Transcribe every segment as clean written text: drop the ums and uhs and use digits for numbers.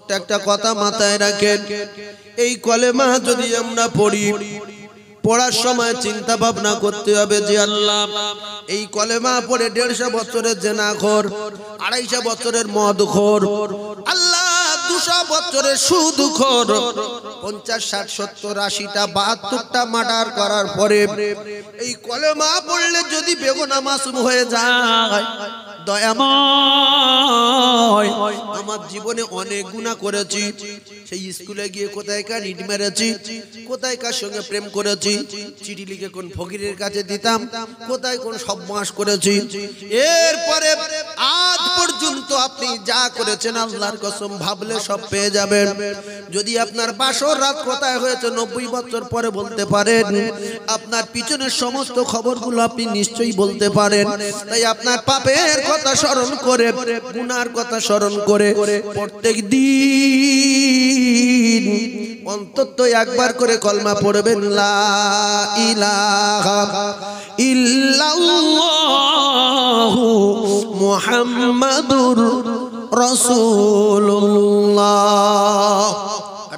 ছোট্ট একটা কথা মাথায় রাখেন, এই কলেমা যদি আমরা পড়ি, পড়ার সময় চিন্তা ভাবনা করতে হবে যে আল্লাহ, এই কলেমা পড়ে 150 বছরের জেনাখোর, 250 বছরের মদখোর, আল্লাহ 200 বছরের সুদখোর, 50, 60, 70, 80টা 72টা মার্ডার করার পরে এই কলেমা পড়লে যদি বেগুনাহ মাসুম হয়ে যায়, দয়াময় আমার জীবনে অনেক গুনাহ করেছি, সেই স্কুলে গিয়ে কোথায় কার ইট মেরেছি, কোথায় কার সঙ্গে প্রেম করেছি, চিঠি লিখে কোন ফকিরের কাছে দিতাম, কোথায় কোন সবমাস করেছি, এরপরে আজ পর্যন্ত আপনি যা করেছেন আল্লাহর কসম ভাবলে সব পেয়ে যাবেন। যদি আপনার বাসর রাত কোথায় হয়েছে 90 বছর পরে বলতে পারেন, আপনার পিছনের সমস্ত খবরগুলো আপনি নিশ্চয়ই বলতে পারেন। তাই আপনার পাপের কথা স্মরণ করে, গুনার কথা স্মরণ করে প্রত্যেক দিন অন্তত একবার করে কলমা পড়বেন, লা ইলাহা ইল্লাল্লাহু মুহাম্মাদুর রাসূলুল্লাহ।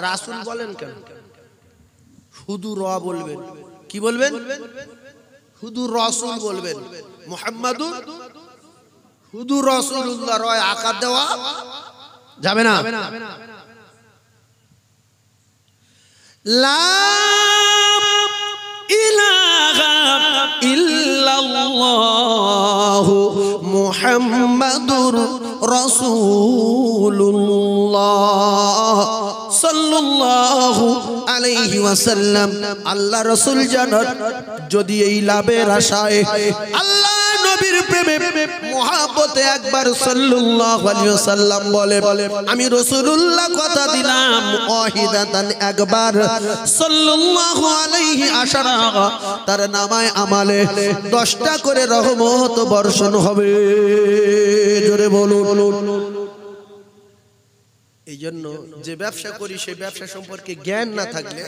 রাসূল বলেন কেন? শুধু র বলবেন, কি বলবেন? শুধু রাসূল বলবেন। মুহাম্মাদুর শুধু রাসূলুল্লাহ, রয় আকার দেওয়া যাবে না। লা ইলাহা ইল্লাল্লাহু মুহাম্মাদুর রাসূলুল্লাহ সাল্লাল্লাহু আলাইহি ওয়াসাল্লাম। আল্লাহ রাসূল জানান, যদি এই লাভের আশায় আল্লাহ নবীর প্রেমে মুহাব্বতে একবার সাল্লাল্লাহু আলাইহি ওয়াসাল্লাম বলে, আমি রাসূলুল্লাহ কথা দিলাম, ওয়াহিদাতান একবার সাল্লাল্লাহু আলাইহি আশারা, তার নামায় আমালে 10টা করে রহমত বর্ষণ হবে। জোরে বলুন। এই জন্য যে ব্যবসা করি সেই ব্যবসা সম্পর্কে জ্ঞান না থাকলে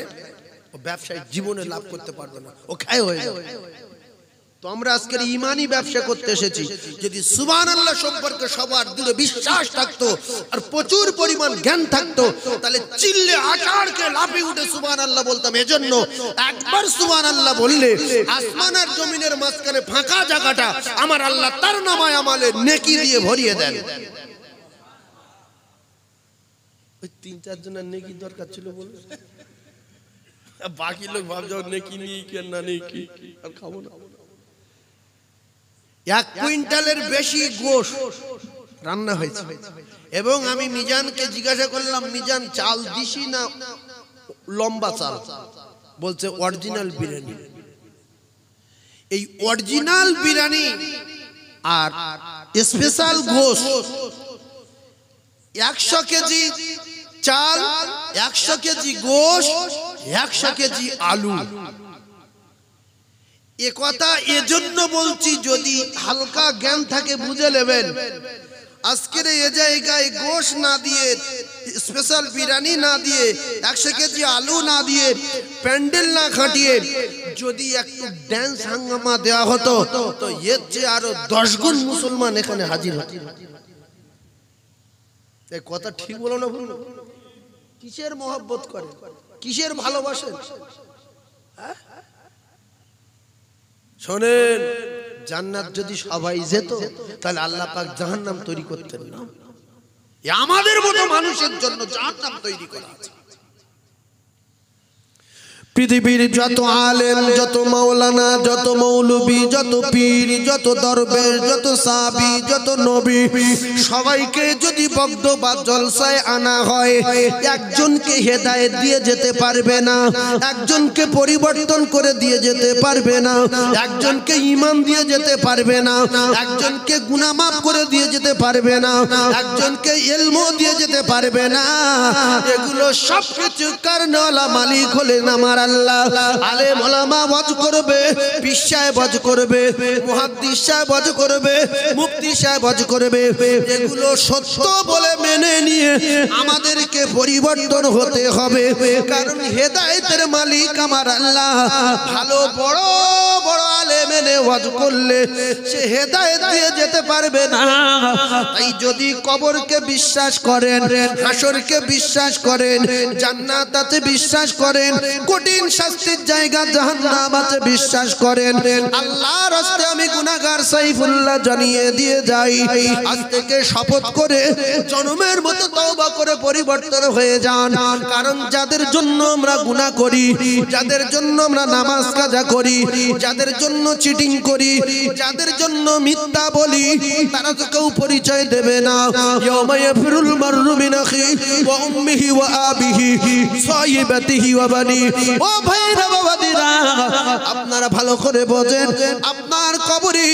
ও ব্যবসায় জীবনে লাভ করতে পারবে না, ও খায় হয়ে যাবে। তো আমরা আজকের ইমানি ব্যবসা করতে এসেছি। যদি সুবহানাল্লাহ সম্পর্কে সবার দিলে বিশ্বাস থাকতো আর প্রচুর পরিমাণ জ্ঞান থাকতো, তাহলে চিল্লে আচারকে লাফিয়ে উঠে সুবহানাল্লাহ বলতাম। এজন্য একবার সুবহানাল্লাহ বললে আসমান আর জমিনের মাঝখানে ফাঁকা জায়গাটা আমার আল্লাহ তার নামায় আমালে নেকি দিয়ে ভরিয়ে দেন। ওই 3-4 জনের নেকি দরকার ছিল বলে বাকি লোক ভাবছে নেকি নেই কেন না, নেকি আর খাবো না। 1 কুইন্টালের বেশি গোশ রান্না হয়েছে এবং আমি মিজানকে জিজ্ঞাসা করলাম, মিজান চাল দিছি না লম্বা চাল? বলছে অরিজিনাল বিরিয়ানি। এই অরিজিনাল বিরিয়ানি আর স্পেশাল গোশ, 100 কেজি চাল, 100 কেজি গোশ, 100 কেজি আলু। এ কথা এজন্য বলছি, যদি হালকা জ্ঞান থাকে বুঝে নেবেন। আজকের এই জায়গায় গোশ না দিয়ে, স্পেশাল বিরিয়ানি না দিয়ে, 100 কেজি আলু না দিয়ে, প্যান্ডেল না খাটিয়ে যদি একটু ড্যান্স হাঙ্গামা দেওয়া হতো, তো এর চেয়ে আরো 10 গুণ মুসলমান এখানে হাজির হতো। এই কথা ঠিক বলো না ভুল? কিসের মহব্বত করে, কিসের ভালোবাসেন? শোনেন, জান্নাত যদি সবাই যেত তাহলে আল্লাহ পাক জাহান্নাম তৈরি করতেন না। আমাদের মতো মানুষের জন্য জাহান্নাম তৈরি করা আছে। পৃথিবীর যত আলেম, যত মাওলানা, যত মৌলবী, যত পীর, যত দরবেশ, যত সাহাবী, যত নবী, সবাইকে যদি বক্ত বা জলসায় আনা হয়, একজনকে হেদায়েত দিয়ে যেতে পারবে না, একজনকে পরিবর্তন করে দিয়ে যেতে পারবে না, একজনকে ঈমান দিয়ে যেতে পারবে না, একজনকে গুনাহ মাফ করে দিয়ে যেতে পারবে না, একজনকে ইলম দিয়ে যেতে পারবে না। এগুলো সব কিছু কারণওয়ালা মালিক হলেন আমার আল্লাহ। আলেম ওলামা ওয়াজ করবে, পীর সাহেব ওয়াজ করবে, মুহাদ্দিস সাহেব ওয়াজ করবে, মুফতি সাহেব ওয়াজ করবে, এগুলো সত্য বলে মেনে নিয়ে আমাদেরকে পরিবর্তন হতে হবে। কারণ হেদায়েতের মালিক আমার আল্লাহ। ভালো বড় বড় আলেম এনে ওয়াজ করলে সে হেদায়েত দিয়ে যেতে পারবে না। তাই যদি কবরকে বিশ্বাস করেন, হাসরকে বিশ্বাস করেন, জান্নাত আছে বিশ্বাস করেন, কঠিন শাস্তির জায়গা জাহান্নাম আছে বিশ্বাস করেন, আল্লাহর রাস্তে আমি গুনাহগার সাইফুল্লাহ জানিয়ে দিয়ে যাই, আজ থেকে শপথ করে জন্মের মতো তওবা করে পরিবর্তন হয়ে যান। কারণ যাদের জন্য আমরা গুনাহ করি, যাদের জন্য আমরা নামাজ কাজা করি, যাদের জন্য চিটিং করি, যাদের জন্য মিথ্যা বলি, তারা তো কেউ পরিচয় দেবে না। ইয়াউমা ইয়াফিরুল মাররু মিন আখি ওয়া উম্মিহি ওয়া আবিহি সাহিবাতিহি ওয়া বানি। ও ভাইরা বাবাদিরা, আপনারা ভালো করে বোঝেন, আপনার কবরে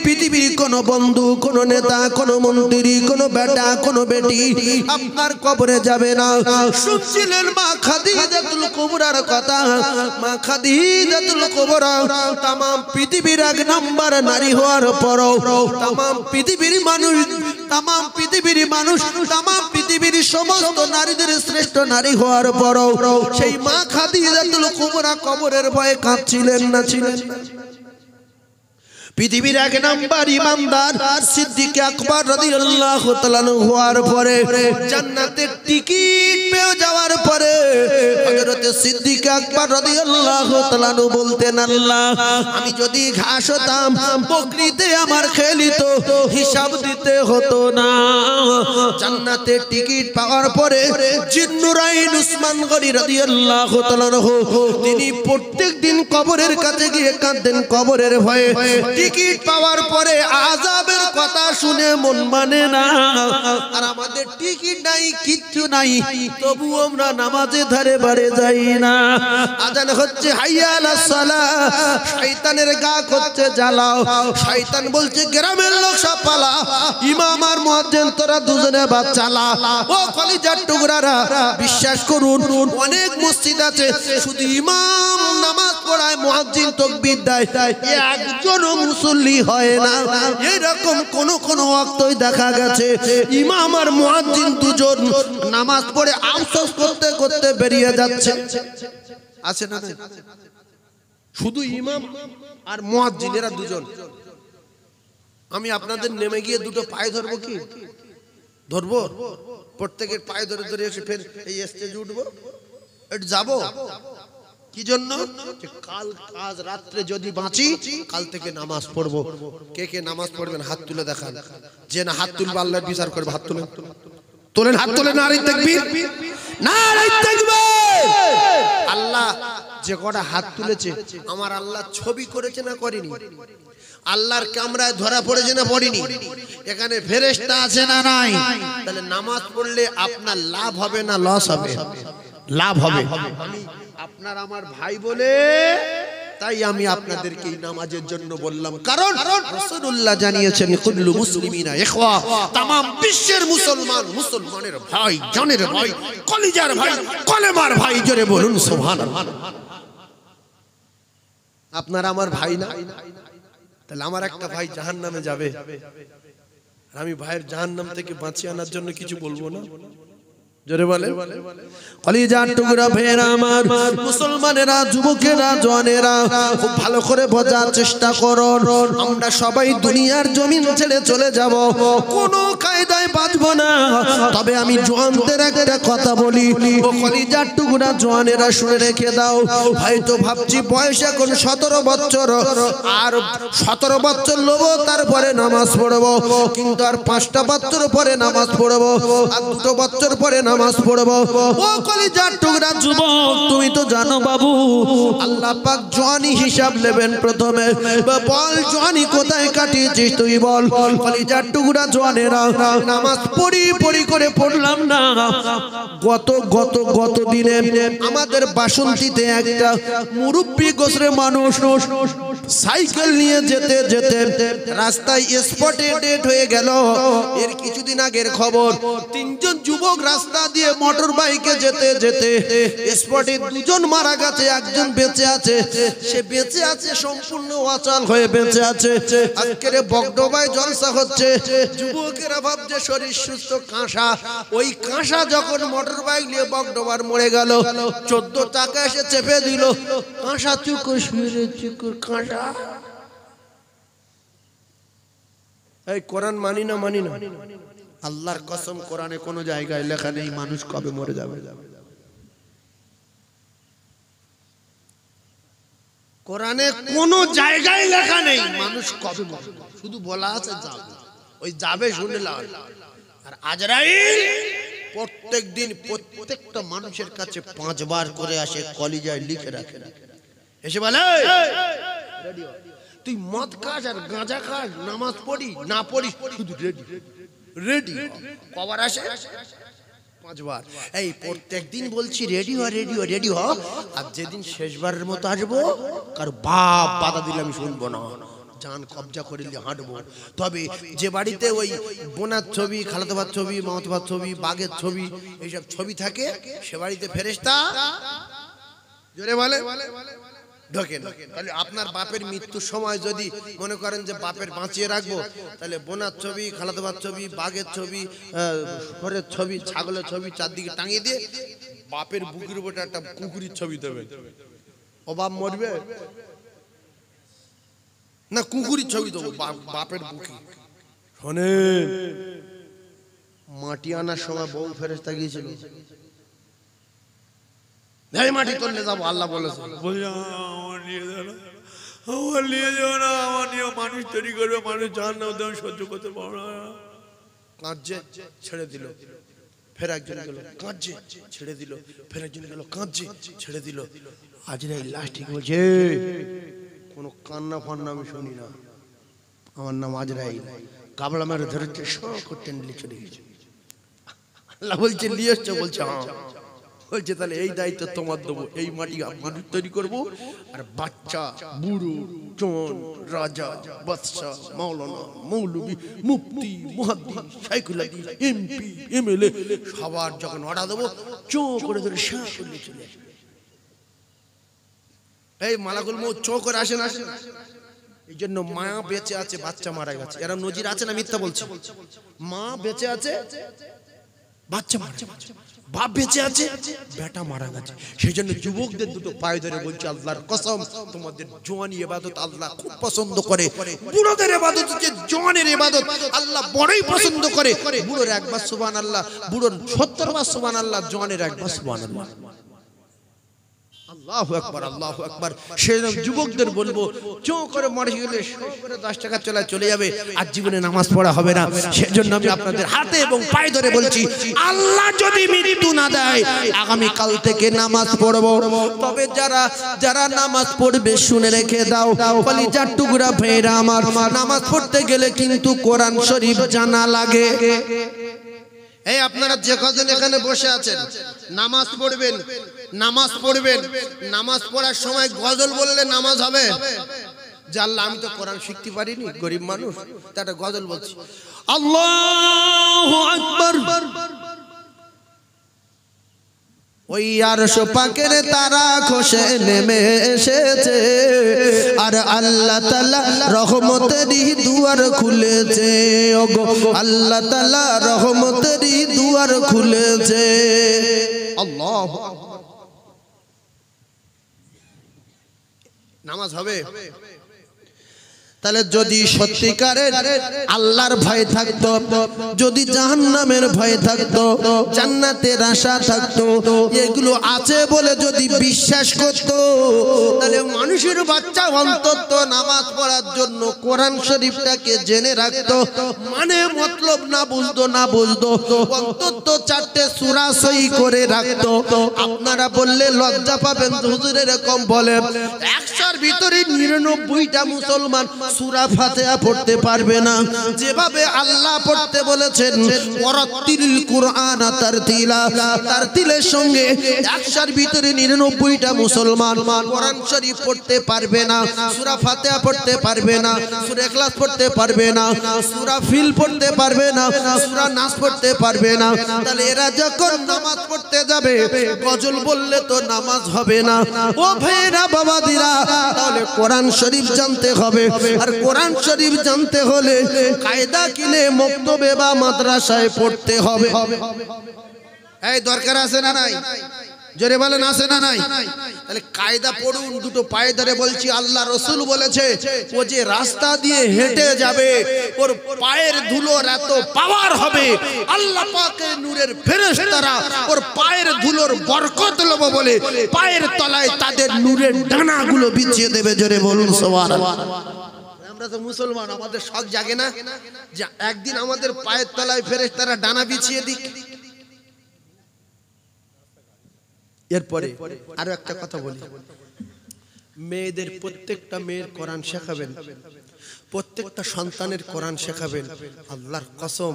পৃথিবীর কোন বন্ধু, কোন নেতা, কোন মন্ত্রী, কোন বেটা, কোন বেটি আপনার কবরে যাবে না। শুনছিলেন মা খাদিজাতুল কুবরার কথা? মা খাদিজাতুল কুবরা তাম পৃথিবীর এক নাম্বার নারী হওয়ার পরও তাম পৃথিবীর মানুষ, তাম পৃথিবীর সমস্ত নারীদের শ্রেষ্ঠ নারী হওয়ার পরও সেই মা খাদিজাতুল কুবরা কবরের ভয়ে কাঁদছিলেন না ছিলেন? পৃথিবীর এক নাম্বার ইমানদার সিদ্দিক আকবর রাদিয়াল্লাহু তাআলা হওয়ার পরে, জান্নাতের টিকিট পেয়ে যাওয়ার পরে হযরত সিদ্দিক আকবর রাদিয়াল্লাহু তাআলা বলতেন, আল্লাহ আমি যদি ঘাস হতাম, বকরিতে আমার খেলিত, হিসাব দিতে হতো না। জান্নাতের টিকিট পাওয়ার পরে জিন্নুরাইন উসমান গনি রাদিয়াল্লাহু তাআলা তিনি প্রত্যেকদিন কবরের কাছে গিয়ে কাঁদতেন কবরের ভয়ে। টিকিট পাওয়ার পরে আযাবের কথা শুনে মন মানে না, আর আমাদের টিকিট নাই, কিচ্ছু নাই, তবু আমরা নামাজে ধারে বাড়ে যাই না। আজান হচ্ছে হাইয়া আলাস সালাহ, শয়তানের গা করছে জ্বালাও, শয়তান বলছে গ্রামের লোক সব পালা, ইমাম আর মুয়াজ্জিন তোরা দুজনে বাদ চালা। ও কলিজার টুকরারা, বিশ্বাস করুন অনেক মসজিদ আছে শুধু ইমাম নামাজ পড়ায়, মুয়াজ্জিন তাকবীর দেয়, একজন মুসল্লি হয় না। এরকম কোন কোন ওয়াক্তই দেখা গেছে ইমাম আর মুয়াজ্জিন দুজন নামাজ পড়ে আফসোস করতে করতে বেরিয়ে যাচ্ছে। আছে না? শুধু ইমাম আর মুয়াজ্জিন এরা দুজন। আমি আপনাদের নেমে গিয়ে দুটো পায়ে ধরবো, কি ধরবো? প্রত্যেকের পায়ে ধরে ধরে এসে ফের এই স্টেজে উঠবো, একটু যাবো। কি জন্য? কাল আজ রাত্রে যদি বাঁচি, কাল থেকে নামাজ পড়বো। কে কে নামাজ পড়বেন হাত তুলে দেখান। যে না হাত তুলবে আল্লাহর বিচার করবে। হাত তুলেন, তোলেন, হাত তোলেন। নারে তাকবীর, নারে তাকবীর। আল্লাহ যে কটা হাত তুলেছে, আমার আল্লাহ ছবি করেছে না করেনি? আল্লাহর ক্যামেরায় ধরা পড়েছে না পড়েনি? এখানে ফেরেশতা আছে না নাই? তাহলে নামাজ পড়লে আপনার লাভ হবে না লস হবে? লাভ হবে। আপনার আমার ভাই বলে তাই আমি আপনাদেরকে এই নামাজের জন্য বললাম, কারণ রাসূলুল্লাহ জানিয়েছেন কুল্লু মুসলিমিনা ইখওয়া, तमाम বিশ্বের মুসলমান মুসলমানের ভাই, জানের ভাই, কলিজার ভাই, কলেমার ভাই। জোরে বলুন সুবহানাল্লাহ। আপনার আমার ভাই না? তাহলে আমার একটা ভাই জাহান্নামে যাবে, আর আমি ভাইয়ের জাহান্নাম থেকে বাঁচিয়ে আনার জন্য কিছু বলবো না? জোরে বলেন। কলিজার টুকরা ভাইরা আমার, মুসলমানেরা, যুবকেরা, জওয়ানেরা, খুব ভালো করে বোঝার চেষ্টা করুন। আমরা সবাই দুনিয়ার জমিন ছেড়ে চলে যাব, কোনো কায়দায় বাঁচবো না। তবে আমি জওয়ানদের একটা কথা বলি, ও কলিজার টুকরা জওয়ানেরা শুনে রেখে দাও। হয়তো ভাবছি বয়স এখন 17 বছর, আর 17 বছর লোব, তারপরে নামাজ পড়বো, কিন্তু আর 5টা বছর পরে নামাজ পড়বো, আর 2 বছর পরে নামাজ পড়বো। ও কলিজার টুকরা যুবক, তুমি তো জানো বাবু, আল্লাহ পাক জওয়ানি হিসাব নেবেন প্রথমে। বল জওয়ানি কোথায় কাটিয়েছিস তুই বল। কলিজার টুকরা জওয়ানেরা, নামাজ পড়ি পড়ি করে পড়লাম না। গত দিনে আমাদের বাসন্তীতে একটা মুরব্বী গোসরে মানুষ সাইকেল নিয়ে যেতে যেতে রাস্তায় স্পটে ডেড হয়ে গেল। এর কিছুদিন আগের খবর, 3 জন যুবক রাস্তা দিয়ে মোটর বাইকে যেতে যেতে স্পটে 2 জন মারা গেছে, 1 জন বেঁচে আছে। সে বেঁচে আছে, সম্পূর্ণ অচল হয়ে বেঁচে আছে। আজকের বগডোবায় জলসা হচ্ছে, যুবকেরা ভাবছে শরীর সুস্থ, কাঁসা। ওই কাঁসা যখন মোটর বাইক নিয়ে বগডোবার মরে গেল, 14 টাকা এসে চেপে দিল। কাঁসা চুকুর শুয়ে চুকুর কাঁসা এই কোরআন মানি না আল্লাহর কসম কোরআনে কোনো জায়গায় লেখা নেই মানুষ কবে মরে যাবে। কোরআনে কোনো জায়গায় লেখা নেই মানুষ কবে মরবে, শুধু বলা আছে যাবে। ওই যাবে শুনে লাভ। আর আজরাইল প্রত্যেক দিন প্রত্যেকটা মানুষের কাছে 5 বার করে আসে, কলিজায় লিখে রাখে, এসে বলে তুই মদ খাস আর গাঁজা খাস, নামাজ পড়ি না পড়ি, শুধু রেডি রেডি। কবার আসে? 5 বার। এই প্রত্যেক দিন বলছি রেডি হ রেডি হ রেডি হ, আর যেদিন শেষবারের মতো আসবো কার বাপ বাধা দিলে আমি শুনবো না, জান কবজা করে নিয়ে হাঁটবো। তবে যে বাড়িতে ওই বোনার ছবি, খালাতোভার ছবি, মামাতোভার ছবি, বাঘের ছবি, এইসব ছবি থাকে, সে বাড়িতে ফেরেশতা জোরে বলে ঢোকে না। তাহলে আপনার বাপের মৃত্যুর সময় যদি মনে করেন যে বাপের বাঁচিয়ে রাখবো, তাহলে বোনার ছবি, খালাতোভার ছবি, বাঘের ছবি, ঘরের ছবি, ছাগলের ছবি চারদিকে টাঙিয়ে দিয়ে বাপের বুকের উপরে একটা কুকুরের ছবি দেবে। ও বাপ মরবে না, কুকুরের ছবি দেবো বাপের বুকে। শোনেন, মাটি আনার সময় বউ ফেরেশতা গিয়েছিল, এই মাটি তুললে যাবো, আল্লাহ বলেছে আমার নিয়ে যাও না, আমার নিয়ে যাও না, আমার নিয়ে মানুষ তৈরি করবে, মানুষ জাহান্নাম দেবে, সহ্য করতে পারবো না। কাঁদছে, ছেড়ে দিল, ফের একজন গেল, কাঁদছে, ছেড়ে দিল, ফের একজন গেল, কাঁদছে, ছেড়ে দিল। আজরাইল লাস্টে বলছে কোনো কান্না ফান্না আমি শুনি না, আমার নাম আজরাইল। কাবলা মেরে ধরেছে, সব করতে নিয়ে চলে গেছে। আল্লাহ বলছে নিয়ে এসছো? বলছে হ্যাঁ। বলছে তাহলে এই দায়িত্ব তোমার দেবো, এই মাটি মানুষ তৈরি করবো, আর বাচ্চা, বুড়ো, জোয়ান, রাজা, বাদশা, মাওলানা, মৌলবি, মুফতি, মুহাদ্দিস, শাইখুল হাদিস, এমপি, এমএলএ সবার যখন অর্ডার দেবো, চো করে ধরে শাহ করে চলে আসবে। এই মালাকুল মউত চো করে আসে না। এই জন্য মা বেঁচে আছে, বাচ্চা মারা গেছে, এরা নজির আছে না মিথ্যা বলছে? মা বেঁচে আছে, বাচ্চা মারা গেছে, বাপ বেঁচে আছে, বেটা মারা গেছে। সেই জন্য যুবকদের দুটো পায়ে ধরে বলছে আল্লাহর কসম, তোমাদের জওয়ানি ইবাদত আল্লাহ খুব পছন্দ করে, বুড়োদের ইবাদত হচ্ছে জওয়ানের ইবাদত আল্লাহ বড়ই পছন্দ করে। বুড়োর একবার সুবহানাল্লাহ, বুড়োর 70 বার সুবহানাল্লাহ, জওয়ানের একবার সুবহানাল্লাহ। আল্লাহু আকবার, আল্লাহু আকবার। সেই যুবকদের বলবো, চো করে মরে গেলে 100 করে 10 টাকা চলে যাবে, আর জীবনে নামাজ পড়া হবে না। সেজন্য আমি আপনাদের হাতে এবং পায়ে ধরে বলছি, আল্লাহ যদি মৃত্যু না দেয়, আগামী কাল থেকে নামাজ পড়বো। তবে যারা নামাজ পড়বে শুনে রেখে দাও, কলিজার টুকরা ভাইরা আমার, নামাজ পড়তে গেলে কিন্তু কোরআন শরীফ জানা লাগে। এই আপনারা যে কজন এখানে বসে আছেন, নামাজ পড়বেন, নামাজ পড়বেন, নামাজ পড়ার সময় গজল বললে নামাজ হবে? যে আল্লাহ আমি তো কোরআন শিখতে পারিনি, গরিব মানুষ, তা একটা গজল বলছি, আল্লাহু আকবার। ওই আরশ পাকের তারা খসে নেমে এসেছে, আর আল্লাহ তাআলা রহমতেরই দুয়ার খুলেছে। ওগো আল্লাহ তাআলা রহমতেরই দুয়ার খুলেছে। আল্লাহু আকবার। নামাজ হবে? তাহলে যদি সত্যিকারের আল্লাহর ভয় থাকতো, যদি জাহান্নামের ভয় থাকতো, জান্নাতের আশা থাকতো, এগুলো আছে বলে যদি বিশ্বাস করতো, তাহলে মানুষের বাচ্চা অন্তত নামাজ পড়ার জন্য কোরআন শরীফটাকে জেনে রাখতো, মানে মতলব না বুঝতো, অন্তত 4টে সূরা সহি করে রাখতো। আপনারা বললে লজ্জা পাবেন, হুজুর এরকম বলে 100-র ভিতরে 99টা মুসলমান সূরা ফাতিহা পড়তে পারবে না। যেভাবে আল্লাহ পড়তে বলেছেন, ওয়ারাতিলিল কুরআন তারতিলা, তারতিলের সঙ্গে 100-র ভিতরে 99টা মুসলমান কোরআন শরীফ পড়তে পারবে না, সূরা ফাতিহা পড়তে পারবে না, সূরা ইখলাস পড়তে পারবে না, সূরা ফিল পড়তে পারবে না, সূরা নাস পড়তে পারবে না। তাহলে এরা যখন নামাজ পড়তে যাবে, গজল বললে তো নামাজ হবে না। ও ভাইরা বাবাদিরা, তাহলে কোরআন শরীফ জানতে হবে, আর কোরআন শরীফ জানতে হলে কায়দা কিনে মক্তবে বা মাদ্রাসায় পড়তে হবে। এই দরকার আছে না নাই? জোরে বলেন আছে না নাই? তাহলে কায়দা পড়ুন, দুটো পায়ে ধরে বলছি। আল্লাহ রসুল বলেছে ও যে রাস্তা দিয়ে হেঁটে যাবে ওর পায়ের ধুলোর এত পাওয়ার হবে, আল্লাহ পাকের নূরের ফেরেশতারা ওর পায়ের ধুলোর বরকত লব বলে পায়ের তলায় তাদের নূরের ডানাগুলো বিছিয়ে দেবে। জোরে বলুন সুবহানাল্লাহ। আমরা তো মুসলমান, আমাদের শখ জাগে না যে একদিন আমাদের পায়ের তলায় ফেরেশতারা ডানা বিছিয়ে দিক। এরপরে আরো একটা কথা বলি, মেয়েদের প্রত্যেকটা মেয়ের কোরআন শেখাবেন, প্রত্যেকটা সন্তানের কোরআন শেখাবেন। আল্লাহর কসম,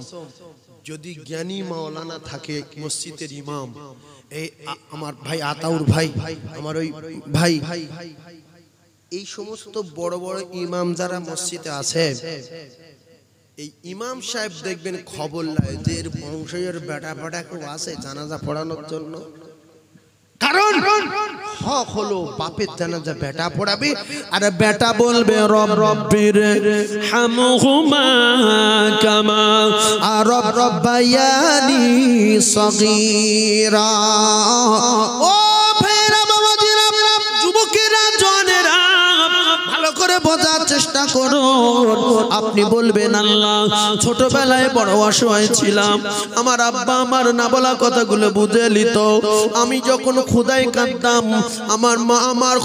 যদি জ্ঞানী মাওলানা থাকে মসজিদের ইমাম, এই আমার ভাই আতাউর ভাই, আমার ওই ভাই, এই সমস্ত বড় বড় ইমাম যারা মসজিদে আছে, এই ইমাম সাহেব দেখবেন খবর লাই যে এর বংশের বেটা বেটা কেউ আছে জানাজা পড়ানোর জন্য। কারণ হক হলো বাপের জানাজা বেটা পড়াবে, আর বেটা বলবে রব্বির হামহুমা কামা রব্বায়ানি সগীরা। ও ভাইরা বাবাজিরা, যুবকেরা, জওয়ানেরা, ভালো করে বোঝার চেষ্টা করুন। আপনি বলবেন আল্লাহ ছোটবেলায় বড় অসহায় ছিলাম, আমার আব্বা আমার না বলা কথাগুলো বুঝে নিত। আমি যখন ক্ষুধায় কাঁদতাম, আমার মা আমার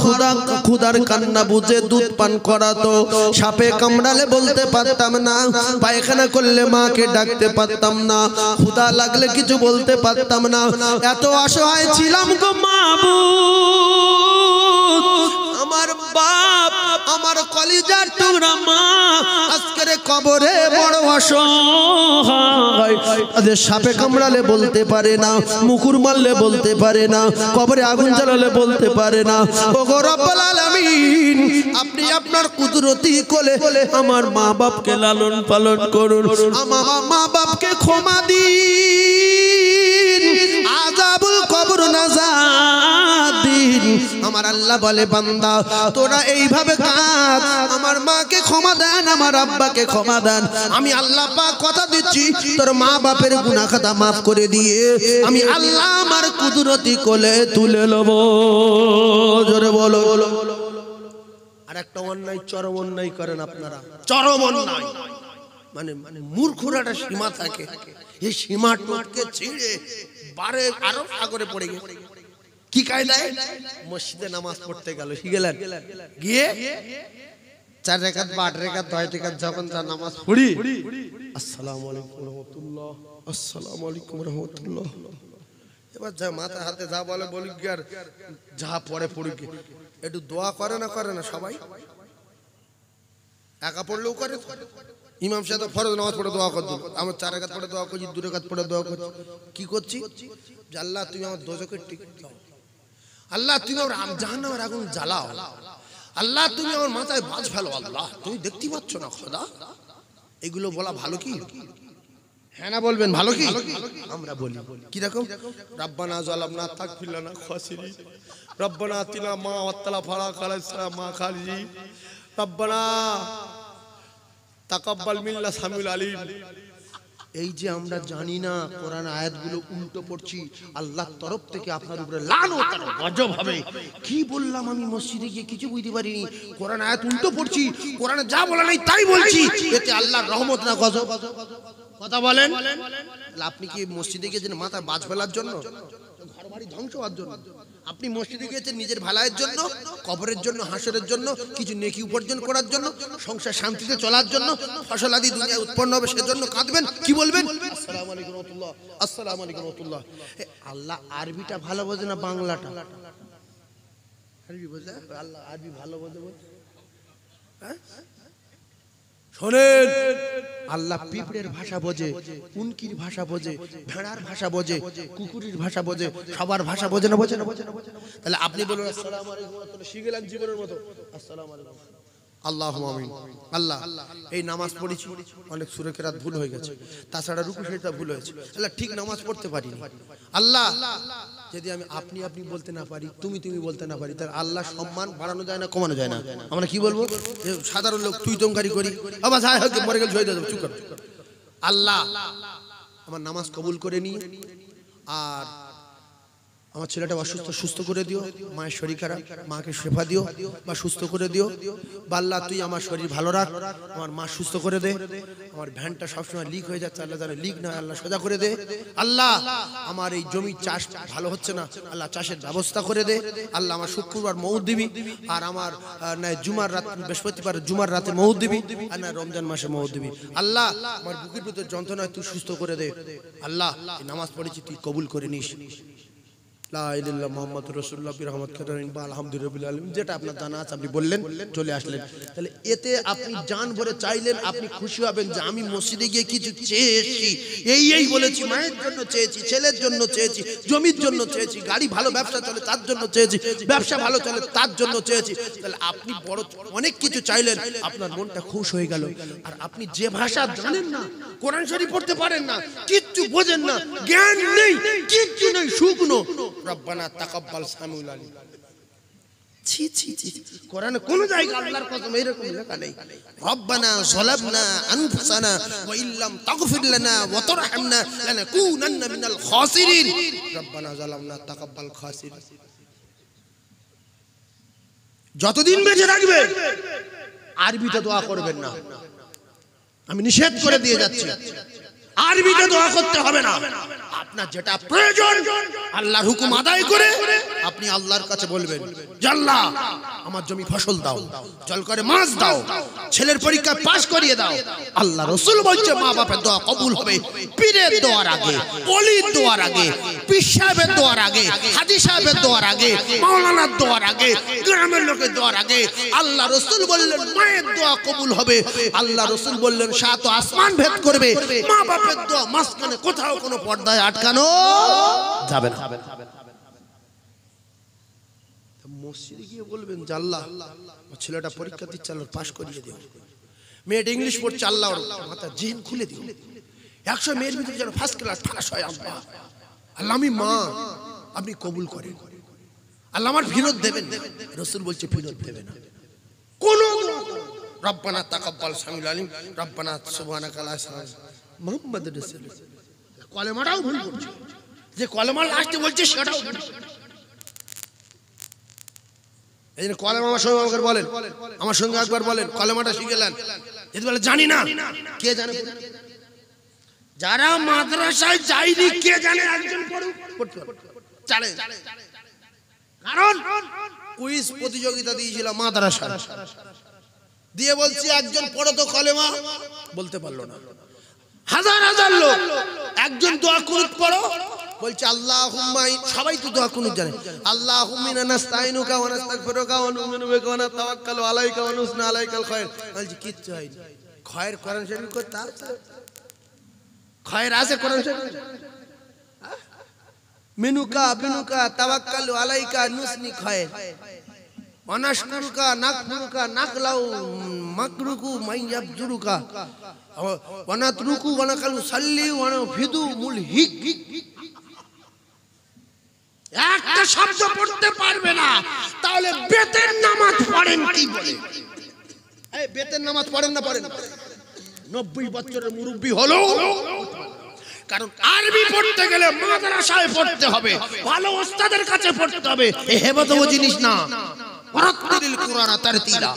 ক্ষুধার কান্না বুঝে দুধ পান করাতো। সাপে কামড়ালে বলতে পারতাম না, পায়খানা করলে মাকে ডাকতে পারতাম না, ক্ষুধা লাগলে কিছু বলতে পারতাম না। এত অসহায় ছিলাম গো মাবুদ। আমার বাপ, আমার কলিজার টুকরা মা আজকের কবরে বড় অসহায়। তাদের সাপে কামড়ালে বলতে পারে না, মুকুর মারলে বলতে পারে না, কবরে আগুন জ্বালালে বলতে পারে না। ওগো রব্বুল আলামিন, আপনি আপনার কুদরতি কোলে আমার মা বাপকে লালন পালন করুন, আমার মা বাপকে ক্ষমা দিন, আযাবুল কবর নাজাত দিন। আমার আল্লাহ বলে বান্দা তোরা এইভাবে কাঁদ, আমার মাকে ক্ষমা দেন, আমার আব্বাকে ক্ষমা দেন। আমি আল্লাহ পাক কথা দিচ্ছি, তোর মা বাপের গুনাহ খাতা মাফ করে দিয়ে আমি আল্লাহ আমার কুদরতি কোলে তুলে নেব। জোরে বলো। আর একটা অন্যায়, চরম অন্যায় করেন আপনারা, চরম অন্যায়। মানে মূর্খর একটা সীমা থাকে, এই সীমাটাকে ছিঁড়ে বারে আরো সাগরে পড়ে গেছে। কি কায়দায়? মসজিদে নামাজ পড়তে গেল, গেলেন গিয়ে 4 রাকাত বা 8 রাকাত 10 রাকাত যখন যা নামাজ পড়ি, আসসালামু আলাইকুম রাহমাতুল্লাহ, আসসালামু আলাইকুম রাহমাতুল্লাহ। এবার যা মাথা হাতে যা বলে বলি, আর যা পড়ে পড়ুক, একটু দোয়া করে না সবাই? একা পড়লেও করে। ইমাম সাহেব ফরজ নামাজ পড়ে দোয়া করছি, আমার 4 রাকাত পড়ে দোয়া করছি, 2 রাকাত পড়ে দোয়া করছি। কি করছি? যে আল্লাহ তুমি আমার দোজখের টিকিট দাও, আল্লাহ তুমি আমার জাহান্নামের আগুন জ্বালাও, আল্লাহ তুমি আমার মাথায় বাজ ফেলো, আল্লাহ তুমি দেখতে পাচ্ছ না খোদা। এগুলো বলা ভালো কি? হ্যাঁ না বলবেন ভালো কি? আমরা বলি কি রকম? রব্বানা যালামনা তাগফির লানা খাসিরি, রব্বানা আতিনা মা ওয়াত্তালা ফারা কালাসা মা খালিজি, রব্বানা তাকাব্বাল মিন্না সামিউল আলিম। এই যে আমরা জানি না কোরআন আয়াতগুলো উল্টো পড়ছি, আল্লাহর তরফ থেকে আপনার উপরে লানত আর গজব হবে। কি বললাম আমি মসজিদে গিয়ে কিছু বুঝতে পারিনি, কোরআন আয়াত উল্টো পড়ছি, কোরআনে যা বলা নাই তাই বলছি, এতে আল্লাহর রহমত না গজব? কথা বলেন। আপনি কি মসজিদে গিয়েছেন মাথায় বাজ ফেলার জন্য, ঘর বাড়ি ধ্বংস হওয়ার জন্য? আপনি মসজিদে গিয়েছেন নিজের ভালাইয়ের জন্য, কবরের জন্য, হাসরের জন্য, কিছু নেকি উপার্জন করার জন্য, সংসার শান্তিতে চলার জন্য, ফসল আদি দুনিয়ায় উৎপন্ন হবে সেজন্য কাঁদবেন। কি বলবেন? আসসালামু আলাইকুম রাহমাতুল্লাহ, আসসালামু আলাইকুম রাহমাতুল্লাহ। আল্লাহ আরবিটা ভালো বোঝে না বাংলাটা? আরবি বোঝে? আল্লাহ আরবি ভালো বোঝে? হ্যাঁ শোনেন, আল্লাহ পিঁপড়ের ভাষা বোঝে, উনকির ভাষা বোঝে, ভেড়ার ভাষা বোঝে, কুকুরের ভাষা বোঝে, সবার ভাষা বোঝে না? বোঝে না? তাহলে আপনি বলুন আসসালামু আলাইকুম ওয়া রাহমাতুল্লাহ, শিখেলেন জীবনের মতো আসসালামু আলাইকুম, আল্লাহুম্মা আমিন। আল্লাহ এই নামাজ পড়েছি, অনেক সূরা কেরাত ভুল হয়ে গেছে, তাছাড়া রুকু সেজদা ভুল হয়েছে, আল্লাহ ঠিক নামাজ পড়তে পারিনি। আল্লাহ যদি আমি আপনি বলতে না পারি, তুমি বলতে না পারি, তাহলে আল্লাহ সম্মান বাড়ানো যায় না কমানো যায় না? আমরা কি বলবো? সাধারণ লোক তুই তোমকারি করি, আবার যাই হোক মরে গেল শহীদ হয়ে যাবে, চুপ কর। আল্লাহ আমার নামাজ কবুল করে নিয়ে আর আমার ছেলেটা অসুস্থ, সুস্থ করে দিও, মায়ের শরীর খারাপ, মাকে শেফা দিও বা সুস্থ করে দিও। বা আল্লাহ তুই আমার শরীর ভালো রাখ, আমার মা সুস্থ করে দে। আমার ভ্যানটা সবসময় লিক হয়ে যাচ্ছে, আল্লাহ যেন লিক না হয়, আল্লাহ সোজা করে দে। আল্লাহ আমার এই জমি চাষ ভালো হচ্ছে না, আল্লাহ চাষের ব্যবস্থা করে দে। আল্লাহ আমার শুক্রবার মৌত দিবি, আর আমার জুমার রাত, বৃহস্পতিবার জুমার রাতে মৌত দিবি, আর না রমজান মাসে মৌত দিবি। আল্লাহ আমার বুকের ভিতর যন্ত্রণায় তুই সুস্থ করে দে। আল্লাহ নামাজ পড়েছি তুই কবুল করে নিস। লা ইলাহা ইল্লাল্লাহ মুহাম্মাদুর রাসূলুল্লাহ বিরহমাত কাতারিন বা আলহামদুলিল্লাহ আলামিন, যেটা আপনার জানা আছে আপনি বললেন, চলে আসলেন। তাহলে এতে আপনি জান ভরে চাইলেন, আপনি খুশি হবেন যে আমি মসজিদে গিয়ে কিছু চেয়েছি, এই বলেছি, মায়ের জন্য চেয়েছি, ছেলের জন্য চেয়েছি, জমির জন্য চেয়েছি, গাড়ি ভালো ব্যবসা চলে তার জন্য চেয়েছি, ব্যবসা ভালো চলে তার জন্য চেয়েছি। তাহলে আপনি বড় অনেক কিছু চাইলেন, আপনার মনটা খুশ হয়ে গেল। আর আপনি যে ভাষা জানেন না, কোরআন শরীফ পড়তে পারেন না, কিচ্ছু বোঝেন না, জ্ঞান নেই, কিচ্ছু নেই, শুকনো রব্বানা তাকাব্বাল সামিউল আলিম। ছি ছি ছি, কোরআনে কোন জায়গায় আল্লাহর কসম এরকম লেখা নেই। রব্বানা যালামনা আনফুসানা ওয়া ইল্লাম তাগফির লানা ওয়া তারহামনা লানাকুনান্না মিনাল খাসিরিন। রব্বানা যালামনা তাকাব্বাল খাসিরিন। যতদিন বেঁচে থাকবেন আরবিতে দোয়া করবেন না, আমি নিষেধ করে দিয়ে যাচ্ছি। আরবিতে দোয়া করতে হবে না। আপনার যেটা প্রয়োজন আল্লাহর হুকুম আদায় করে আপনি আল্লাহর কাছে বলবেন, আল্লাহ আমার জমি ফসল দাও, জল করে মাছ দাও, ছেলের পরীক্ষা পাস করিয়ে দাও। আল্লাহ রাসূল বলছে মা বাপের দোয়া কবুল হবে পীরের দোয়ার আগে, ওলির দোয়ার আগে, পীর সাহেবের দোয়ার আগে, হাজী সাহেবের দোয়ার আগে, মাওলানার দোয়ার আগে, গ্রামের লোকের দোয়ার আগে। আল্লাহ রাসূল বললেন মায়ের দোয়া কবুল হবে। আল্লাহ রাসূল বললেন সাত আসমান ভেদ করবে। মা বাপের দোয়া মাঝখানে কোথাও কোনো পর্দায় আটকানো যাবে না। মসজিদে গিয়ে বলবেন যে আল্লাহ আমার ছেলেটা পরীক্ষা দিচ্ছে, আল্লাহ পাস করিয়ে দিও। মেয়েটা ইংলিশ পড়ছে, আল্লাহ ওর মাথা জিন খুলে দিও। 100 মেয়ের ভিতরে যেন ফার্স্ট ক্লাস পাস হয়। আল্লাহ আল্লাহ আমি মা, আপনি কবুল করেন। আল্লাহ আমার ফিরত দেবেন। রাসূল বলছে ফিরত দেবে না। কোন রব্বানা তাকাব্বাল সামিউল আলিম, রব্বানা সুবহানাকা লা ইলাহা ইল্লা আনতা মুহাম্মাদুর রাসূলুল্লাহ। কলেমাটাও ভুল করছে, যে কলেমা লাস্টে বলছে সেটাও ভুল। এই জন্য কলেমা আমার সঙ্গে একবার বলেন, আমার সঙ্গে একবার বলেন, কলেমাটা শিখেলেন। যদি বলে জানি না, কে জানে? যারা মাদ্রাসায় যায়নি কে জানে? একজন পড়তে পারে। কারণ কুইজ প্রতিযোগিতা দিয়েছিল মাদ্রাসা, দিয়ে বলছি একজন পড়ো তো কলেমা, বলতে পারলো না। হাজার হাজার লোক, একজন দোয়া কুনুত পড়ো, বলছে আল্লাহুম্মা, সবাই তো দোয়া কুনুত জানে, আল্লাহুম্মা ইন্না নাস্তাইনুকা ওয়া নাস্তাগফিরুকা ওয়া নু'মিনু বিকা ওয়া নাতাওয়াক্কালু আলাইকা ওয়া নুসনি আলাইকাল খায়র। বলছি কিচ্ছু হয়নি। খায়র কোরআন শরীফ করতে আছে? খায়র আছে কোরআন শরীফ? মিনুকা বিনুকা তাওয়াক্কালু আলাইকা নুসনি খায়র, ওয়ানাশকুরুকা নাকফুরুকা নাকলাউ মাকরুকু মাইয়াবজুরুকা ওয়ানাতরুকু ওয়ানাকালু সাল্লি ওয়ানাফিদু মুলহিক। একটা শব্দ পড়তে পারবে না, তাহলে বেতের নামাজ পড়েন কি বলে? এই বেতের নামাজ পড়েন না? পড়েন। 90 বছরের মুরব্বি হলো। কারণ আরবি পড়তে গেলে মাদ্রাসায় পড়তে হবে, ভালো ওস্তাদের কাছে পড়তে হবে। এই হেবতও জিনিস না। ওয়ারাত্তিলিল কুরআন তারতিলা।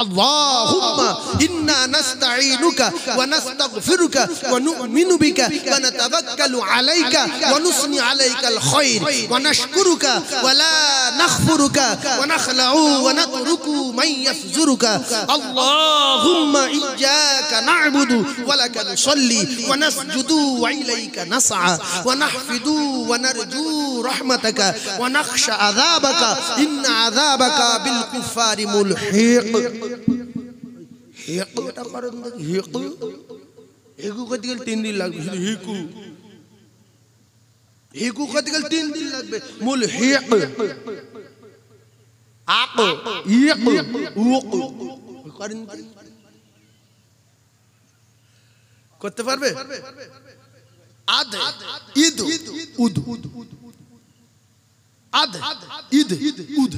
আল্লাহুম্মা ইন্না নাস্তাঈনুকা ওয়া নাস্তাগফিরুকা ওয়া নু'মিনু বিকা ওয়া নাতাওয়াক্কালু আলাইকা ওয়া নুসনি আলাইকাল খায়র ওয়া নাশকুরুকা ওয়া লা নাখফুরুকা ওয়া নাখলাউ ওয়া নাতরুকু মান ইয়াফজুরুকা। আল্লাহুম্মা ইয়্যাকা না'বুদু ওয়া লাকা নুসাল্লি ওয়া নাসজুদু ওয়া ইলাইকা নাসআ ওয়া নাহফিদু ওয়া নারজু রাহমাতাকা ওয়া নাখশা আযাবাকা ইন্না আযাবাকা বিল কুফারি মুলহিক। হেকুটা করেন দেখি। হেকু হেকু করতে গেলে 3 দিন লাগবে। শুধু হেকু হেকু করতে গেলে 3 দিন লাগবে। মূল হেক আক ইক উক করেন করতে পারবে? আদ ইদ উদ আদ ইদ উদ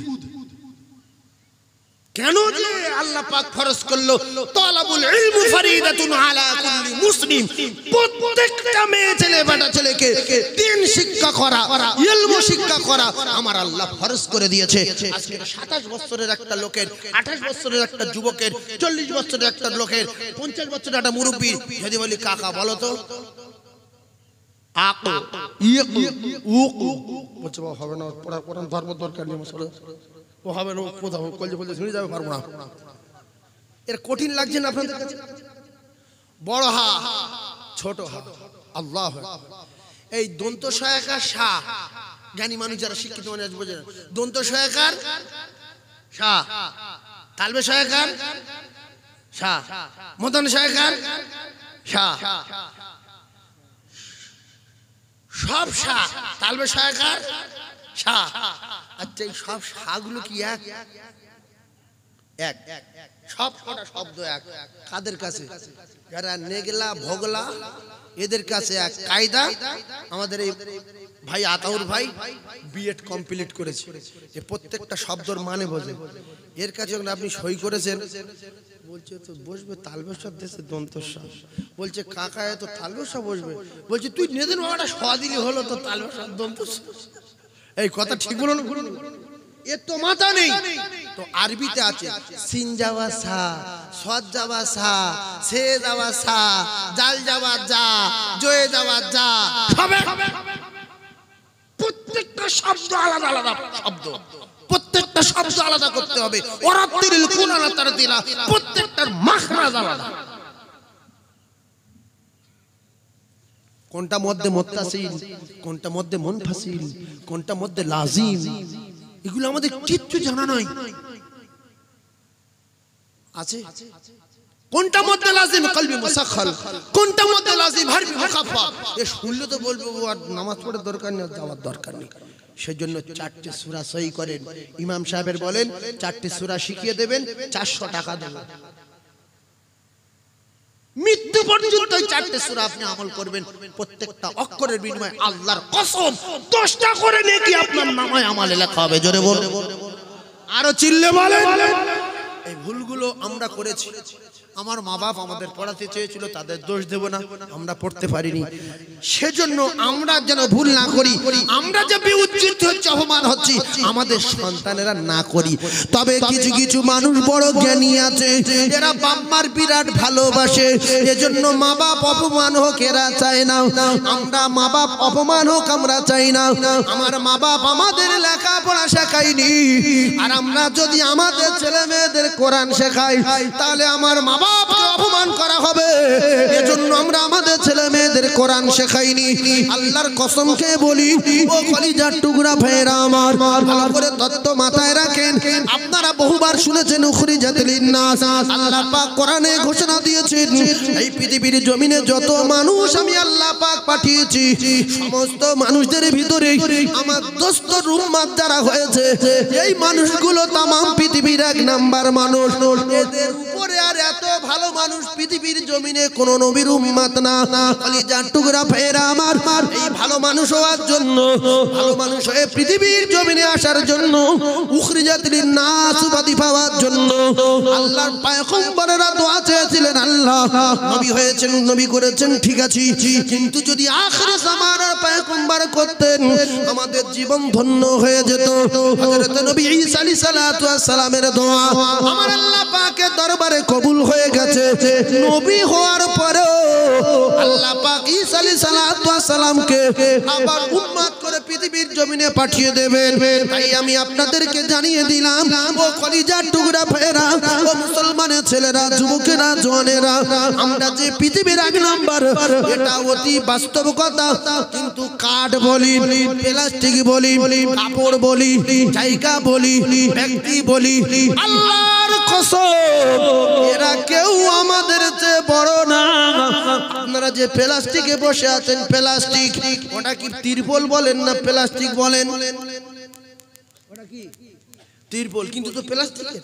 কেন যে আল্লাহ পাক ফরজ করলো তালাবুল ইলম ফরিদাতুন আলা কুল্লি মুসলিম, প্রত্যেকটা মেয়ে ছেলে বেটা ছেলেকে দ্বীন শিক্ষা করা, ইলম শিক্ষা করা আমার আল্লাহ ফরজ করে দিয়েছে। আজকে 27 বছরের একটা লোকের, 28 বছরের একটা যুবকের, 40 বছরের একটা লোকের, 50 বছরের একটা মুরব্বি যদি বলি কাকা বলো তো আকু ইকু উকু বলছে হবে না, পড়ার ধর্ম দরকার নেই, ও হবে না, কোথাও কলজে কলজে শুনে যাবে, পারবো না। এর কঠিন লাগছে না আপনাদের কাছে? বড় হা ছোট হা আল্লাহ, এই দন্ত সহায়কার সা, জ্ঞানী মানুষ যারা শিক্ষিত মানুষ বোঝে না, দন্ত সহায়কার সা, তালবে সহায়কার সা, মদন সহায়কার সা, সব সা, তালবে সহায়কার সা। আচ্ছা এই সব শাগুলো কি এক? এক, সব কটা শব্দ এক। কাদের কাছে? যারা নেগলা ভোগলা এদের কাছে এক কায়দা। আমাদের এই ভাই আতাউর ভাই বিএড কমপ্লিট করেছে, যে প্রত্যেকটা শব্দর মানে বোঝে। এর কাছে যখন আপনি সই করেছেন বলছে তো বসবে তালবেশা দেশে দন্তস্বা, বলছে কাকা এত তালবেশা বসবে, বলছে তুই নেদের বাবাটা স দিলি হলো তো তালবেশা দন্তস্বা। এই কথা ঠিক বলো না? এর তো মাথা নেই। তো আরবিতে আছে সিন যাওয়া সা, সদ যাওয়া সা, সে যাওয়া সা, জাল যাওয়া যা, জয়ে যাওয়া যা, প্রত্যেকটা শব্দ আলাদা আলাদা শব্দ, প্রত্যেকটা শব্দ আলাদা করতে হবে। ওরাতিল কুরআন তারতিলা, প্রত্যেকটার মাখরাজ আলাদা। কোনটা মধ্যে মুত্তাসিল, কোনটা মধ্যে মুনফাসিল, কোনটা মধ্যে লাজিম, এগুলো আমাদের কিচ্ছু জানা নাই। আছে কোনটা মধ্যে লাজিম কলবি মুসাখখাল, কোনটা মধ্যে লাজিম হারফি মুখাফফা। এ শুনলে তো বলবো আর নামাজ পড়ার দরকার নেই, যাওয়ার দরকার নেই। সেজন্য 4টে সূরা সহি করেন। ইমাম সাহেবের বলেন 4টে সূরা শিখিয়ে দেবেন, 400 টাকা দেবেন। মৃত্যু পর্যন্ত 4টে সূরা আপনি আমল করবেন, প্রত্যেকটা অক্ষরের বিনিময়ে আল্লাহর কসম 10টা করে নেকি আপনার নামায় আমলে লেখা হবে। জোরে বল, আরো চিল্লে বলেন। এই ভুলগুলো আমরা করেছি। আমার মা বাপ আমাদের পড়াতে চেয়েছিল, তাদের দোষ দেব না, আমরা পড়তে পারিনি। সেজন্য আমরা যেন ভুল না করি, আমরা যে বিউজ্জিত হচ্ছে, অপমান হচ্ছি, আমাদের সন্তানেরা না করি। তবে কিছু কিছু মানুষ বড় জ্ঞানী আছে, এরা বাপ মার বিরাট ভালোবাসে, এজন্য মা বাপ অপমান হোক এরা চায় না। আমরা মা বাপ অপমান হোক আমরা চাই না। আমার মা বাপ আমাদের লেখাপড়া শেখায়নি, আর আমরা যদি আমাদের ছেলে মেয়েদের কোরআন শেখাই তাহলে আমার মা বাপকে অপমান করা হবে। এজন্য আমরা আমাদের ছেলে মেয়েদের কোরআন শেখাইনি। আল্লাহর কসম খেয়ে বলি, ও কলিজার টুকরা ভাইরা আমার, ভালো করে তত্ত্ব মাথায় রাখেন। আপনারা বহুবার শুনেছেন উখরিজাত লিন্নাস, আল্লাহ পাক কোরআনে ঘোষণা দিয়েছেন এই পৃথিবীর জমিনে যত মানুষ আমি আল্লাহ পাক পাঠিয়েছি, সমস্ত মানুষদের ভিতরে আমার দোস্তর উম্মত যারা হয়েছে, এই মানুষগুলো তাম পৃথিবীর 1 নাম্বার মানুষ। এদের উপরে আর এত ভালো মানুষ পৃথিবীর জমিনে কোন নবীর উম্মত না। কলিজার টুকরা ভাইরা আমার, এই ভালো মানুষ হওয়ার জন্য, ভালো মানুষ হয়ে পৃথিবীর জমিনে আসার জন্য, উখরিজাত লিন্নাস উপাধি পাওয়ার জন্য আল্লাহর পয়গম্বরেরা দোয়া চেয়েছিলেন, আল্লাহ নবী হয়েছেন, নবী করেছেন, ঠিক আছে, কিন্তু যদি আখির জামানার পয়গম্বর করতেন আমাদের জীবন ধন্য হয়ে যেত। হযরত নবী ঈসা আলাইহিস সালাতু ওয়াস সালামের দোয়া আমার আল্লাহ পাকের দরবারে কবুল হয়ে গেছে। নবী হওয়ার পরেও আল্লাহ পাক ঈসা আলাইহিস সালাতু ওয়াস সালামকে আবার উম্মত করে পৃথিবীর জমিনে পাঠিয়ে দেবেন। তাই আমি আপনাদেরকে জানিয়ে দিলাম, ও কলিজার টুকরা ভাইরা, ও মুসলমানের ছেলেরা, যুবকেরা, জওয়ানেরা, আমরা যে পৃথিবীর 1 নাম্বার, এটা অতি বাস্তব কথা। কিন্তু কাঠ বলি, প্লাস্টিক বলি, কাপড় বলি, জায়গা বলি, ব্যক্তি বলি, আল্লাহর কসম এরা কেউ আমাদের চেয়ে বড় না। আপনারা যে প্লাস্টিকে বসে আছেন, প্লাস্টিক, ওটা কি তিরপল বলেন না প্লাস্টিক বলেন? ওটা কি তিরপল, কিন্তু তো প্লাস্টিকের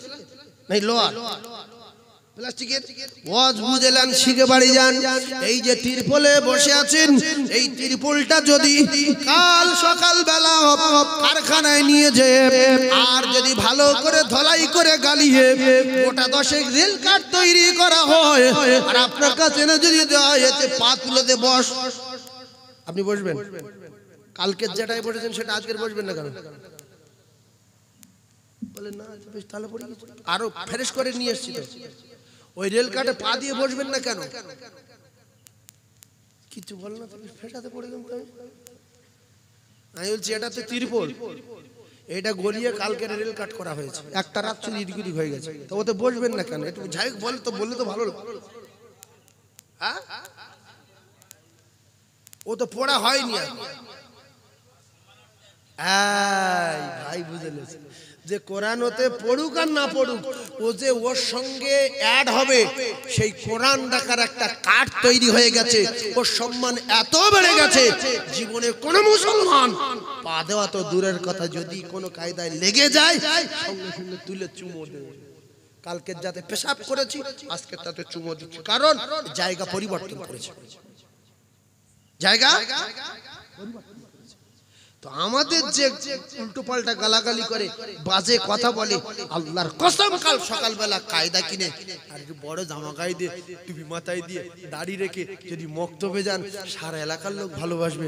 নাই, লোহার। প্লাস্টিকের ওয়াজ বুঝেলেন, শিখে বাড়ি যান। এই যে তিরপলে বসে আছেন, এই তিরপলটা যদি কাল সকালবেলা কারখানায় নিয়ে যেয়ে আর যদি ভালো করে ধলাই করে গালিয়ে গোটা 10 রেল কাঠ তৈরি করা হয়, আর আপনার কাছে না যদি দেওয়া হয় এতে পা তুলে দে বস, আপনি বসবেন? কালকের যেটাই বসেছেন সেটা আজকের বসবেন না কেন? বলেন না বেশ তাহলে পড়ে গেছে, আরো ফ্রেশ করে নিয়ে এসেছি তো। ওই রেল কাটে পা দিয়ে বসবেন না কেন? কিছু বল না, তুমি ফেটাতে পড়ে গেলাম। আমি বলছি এটা তো তিরপল, এটা গলিয়ে কালকের রেল কাট করা হয়েছে, একটা রাত চুরি ইদিক হয়ে গেছে, তো ওতে বসবেন না কেন? একটু যাই বলে তো, বললে তো ভালো। হ্যাঁ, ও তো পড়া হয়নি। ভাই বুঝে লেছে যে কোরআন ওতে পড়ুক আর না পড়ুক, ও যে ওর সঙ্গে অ্যাড হবে, সেই কোরআন ডাকার একটা কাঠ তৈরি হয়ে গেছে, ওর সম্মান এত বেড়ে গেছে, জীবনে কোন মুসলমান পা দেওয়া তো দূরের কথা, যদি কোনো কায়দায় লেগে যায় সঙ্গে সঙ্গে তুলে চুমো দেবে। কালকে যাতে পেশাব করেছি আজকে তাতে চুমো দিচ্ছি, কারণ জায়গা পরিবর্তন করেছে, জায়গা। তো আমাদের যে উল্টো পাল্টা গালাগালি করে, বাজে কথা বলে, আল্লাহর কসম কাল সকালবেলা কায়দা কিনে আর বড় জামা গায়ে দিয়ে টুপি মাথায় দিয়ে দাড়ি রেখে যদি মক্তবে যান, সারা এলাকার লোক ভালোবাসবে।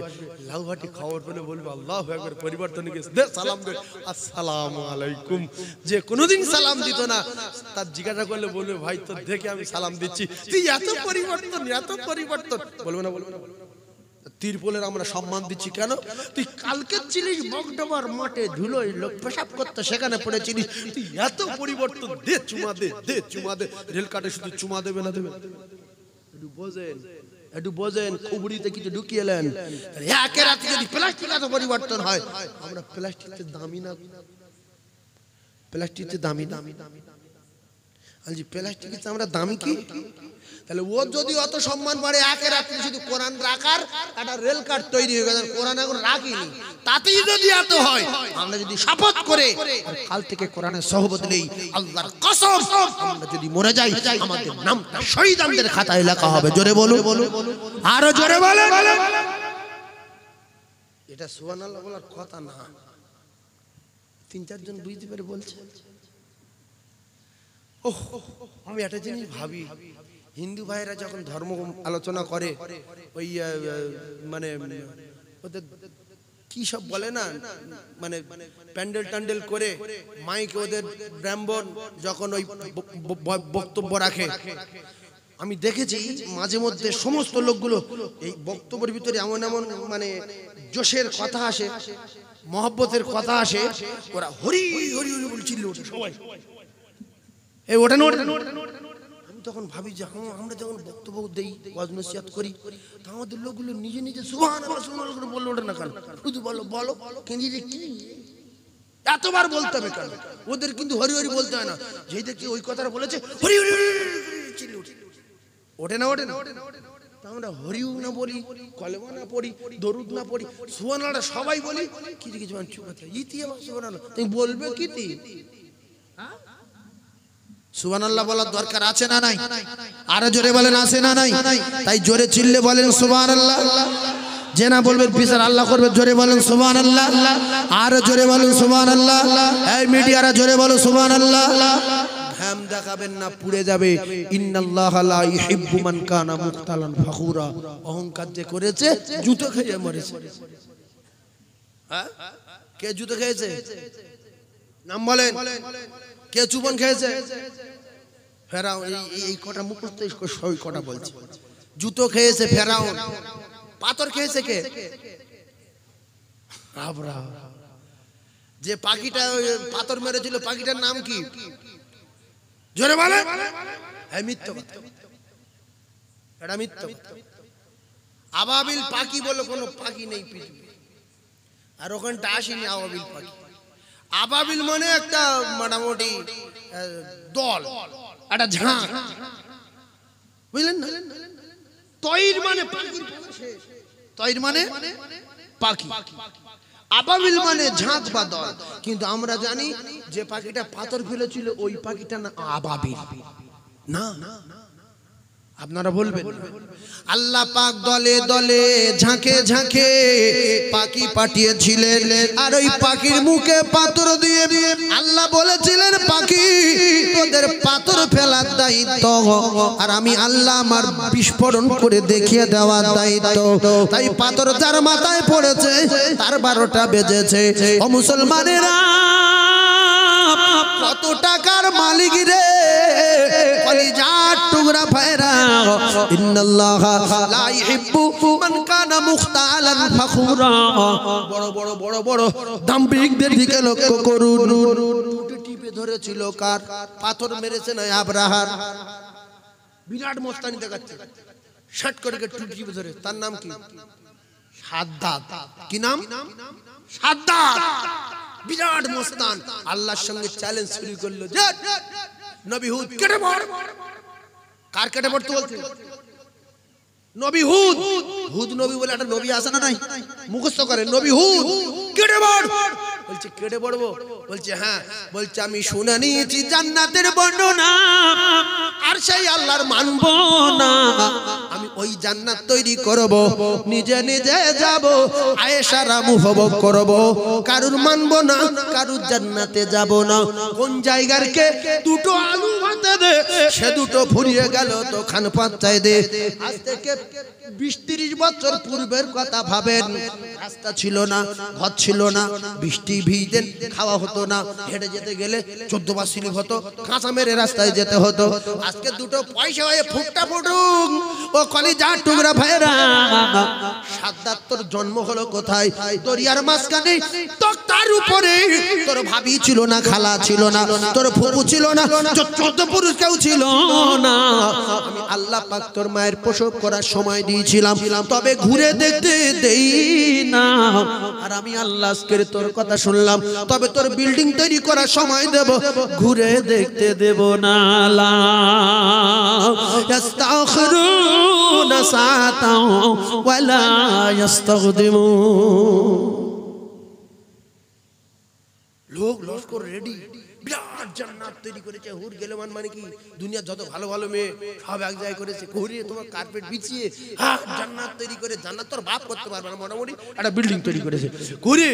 লাউহাটি খবর পেলে বলবে আল্লাহু আকবার, পরিবর্তন গেছে, দে সালাম দে, আসসালামু আলাইকুম। যে কোনোদিন সালাম দিত না, তার জিজ্ঞাসা করলে বলবে ভাই তোর দেখে আমি সালাম দিচ্ছি, তুই এত পরিবর্তন, এত পরিবর্তন। বলবে না, বলবে না। তিরপলের আমরা সম্মান দিচ্ছি কেন? তুই কালকে ছিলিস মগডোবার মাঠে ধুলোয় লোক পেশাব করতে, সেখানে পড়েছিলিস, তুই এত পরিবর্তন, দে চুমা দে, দে চুমা দে। রেল কাটে শুধু চুমা দেবে না, দেবে? একটু বোঝেন, একটু বোঝেন, খুবড়িতে কিছু ঢুকিয়েলেন। একের রাতে যদি প্লাস্টিক এত পরিবর্তন হয়, আমরা প্লাস্টিকের দামি না, প্লাস্টিকের দামি দামি দামি আলজি, প্লাস্টিকের আমরা দামি কি? তাহলে ও যদি অত সম্মান বাড়ে, একের রাত্রে শুধু কোরআন রাখার একটা রেল কাট তৈরি হয়ে গেছে, কোরআন এখন রাখিনি, তাতেই যদি এত হয়, আমরা যদি শপথ করে কাল থেকে কোরআনের সহবত নেই, আল্লাহর কসম আমরা যদি মরে যাই, আমাদের নামটা শহীদদের খাতায় লেখা হবে। জোরে বলো, আরো জোরে বলো। এটা সুবহানাল্লাহ বলার কথা না, 3-4 জন বুঝতে পারে বলছে। ওহ, আমি একটা জিনিস ভাবি, হিন্দু ভাইরা যখন ধর্ম আলোচনা করে, ওই মানে ওদের কি সব বলে না, মানে প্যান্ডেল ট্যান্ডেল করে মাইকে ওদের ব্রাহ্মণ যখন ওই বক্তব্য রাখে, আমি দেখেছি মাঝে মধ্যে সমস্ত লোকগুলো এই বক্তব্যের ভিতরে এমন এমন মানে জোশের কথা আসে, মহব্বতের কথা আসে, ওরা হরি হরি হরি বলছিল সবাই, এই ওটা না ওটা। আমি তখন ভাবি যে আমরা যখন বক্তব্য দেই, ওয়াজ নসিহত করি, তা আমাদের লোকগুলো নিজে নিজে সুবহানাল্লাহ সুবহানাল্লাহ করে বললে ওঠে না কেন? শুধু বলো বলো, কিন্তু কি এতবার বলতে হবে কেন? ওদের কিন্তু হরি হরি বলতে হয় না, যেই দেখছি ওই কথাটা বলেছে হরি হরি চিল্লে ওঠে না, ওঠে না। আমরা হরিও না বলি, কলেমা না পড়ি, দরুদ না পড়ি, সুবহানাল্লাহ সবাই বলি, কিছু কিছু মানুষ চুপ আছে, ইতি আমার সুবহানাল্লাহ, তুমি বলবে কি? সুবহানাল্লাহ বলার দরকার আছে না নাই? আরো জোরে বলেন, আছে না নাই? তাই জোরে চিল্লে বলেন সুবহানাল্লাহ। যে না বলবেন বিচার আল্লাহ করবে, জোরে বলেন সুবহানাল্লাহ। আরো জোরে বলেন সুবহানাল্লাহ। এই মিডিয়ারা জোরে বলো সুবহানাল্লাহ। ঘাম দেখাবেন না, পুড়ে যাবে। ইন্নাল্লাহা লা ইউহিব্বু মান কানা মুখতালান ফাখুরা, অহংকার যে করেছে জুতো খেয়ে মরেছে। হ্যাঁ, কে জুতো খেয়েছে? নাম বলেন। কে চুবন খেয়েছে? ফেরাউন। এই কটা মুখস্থ সই কটা বলছে। জুতো খেয়েছে ফেরাউন। পাথর খেয়েছে কে? আবরাম। যে পাখিটা পাথর মেরেছিল, পাখিটার নাম কি? জোরে বলে। হ্যাঁ, মিথ্যা কথা, এটা মিথ্যা কথা। আবাবিল পাখি বলে কোনো পাখি নেই পৃথিবী, আর ওখানটা আসেনি আবাবিল পাখি। আবাবিল মানে একটা মোটামুটি দল, একটা ঝাঁক, বুঝলেন না? তৈর মানে পাখি, তৈর মানে পাখি, আবাবিল মানে ঝাঁক বা দল। কিন্তু আমরা জানি যে পাখিটা পাথর ফেলেছিল ওই পাখিটা না আবাবিল। না, আপনারা বলবেন আল্লাহ পাক দলে দলে ঝাঁকে ঝাঁকে পাখি পাঠিয়েছিলেন, আর ওই পাখির মুখে পাথর দিয়ে আল্লাহ বলেছিলেন পাখি তোদের পাথর ফেলার দায়িত্ব আর আমি আল্লাহ আমার বিস্ফোরণ করে দেখিয়ে দেওয়ার দায়িত্ব। তাই পাথর যার মাথায় পড়েছে তার 12টা বেজেছে। ও মুসলমানেরা, কত টাকার মালিক রে কলিজার টুকরা ভাইরা, ইন্নাল্লাহা লা ইহিব্বু মান কানা মুখতালান ফখুরা। বড় বড় বড় বড় দাম্ভিকদের দিকে লক্ষ্য করুন। টুটি টিপে ধরেছিল কার? পাথর মেরেছে না আব্রাহার? বিরাট মস্তানি দেখাচ্ছে, শট করে টুটি টিপে ধরে। তার নাম কি? সাদ্দাত। কি নাম? সাদ্দাত। বিরাট মস্তান। আল্লাহর সঙ্গে চ্যালেঞ্জ শুরু করলো, যে নবী হুদ কেটে পড়। কার কেটে পড়তে বলছে? নবী হুদ। হুদ নবী বলে একটা নবী আছে না নাই? মুখস্থ করে, নবী হুদ কেটে পড়। বলছে কেটে পড়বো? বলছে হ্যাঁ। বলছে আমি শুনে নিয়েছি জান্নাতের বর্ণনা, আর সেই আল্লাহর মানব না। আমি ওই জান্নাত তৈরি করব, নিজে নিজে যাব, আয়েশার মুহব্বত করব, কারুর মানব না, কারুর জান্নাতে যাব না। কোন জায়গার কে দুটো আলু ভাতে দে, সে দুটো ফুরিয়ে গেল তো খান পাঁচায় দে। আজ থেকে 20-30 বছর পূর্বের কথা ভাবেন। রাস্তা ছিল না, ঘর ছিল না, বৃষ্টি ভিজতেন, খাওয়া হতো না, হেঁটে যেতে গেলে 14 বার স্লিপ হতো, কাঁচা মেরে রাস্তায় যেতে হতো। আজকে দুটো পয়সা হয়ে ফুটটা ফুটুক। ও কলিজার টুকরা ভাইরা, সাদ্দাত তোর জন্ম হলো কোথায়? দরিয়ার মাঝখানে, তক্তার উপরে। তোর ভাবি ছিল না, খালা ছিল না, তোর ফুপু ছিল না, 14 পুরুষ কেউ ছিল না। আমি আল্লাহ পাক তোর মায়ের প্রসব করার সময় দিয়েছিলাম, তবে ঘুরে দেখতে দেই না। আর আমি আল্লাহ আজকের তোর কথা শুনলাম, তবে তোর বিল্ডিং তৈরি করার সময় দেব, ঘুরে দেখতে দেব না। লা ইস্তাখিরুনা সাতাও ওয়ালা ইস্তাগদিমুন। লোক লস্কর রেডি, বিরাট জান্নাত তৈরি করেছে। হুর গেলেমান মানে কি? দুনিয়া যত ভালো ভালো মেয়ে সব এক জায়গায় করেছে, ঘুরিয়ে তোমার কার্পেট বিছিয়ে জান্নাত তৈরি করে। জান্নাত তোর বাপ করতে পারবে না, মোটামুটি একটা বিল্ডিং তৈরি করেছে ঘুরে।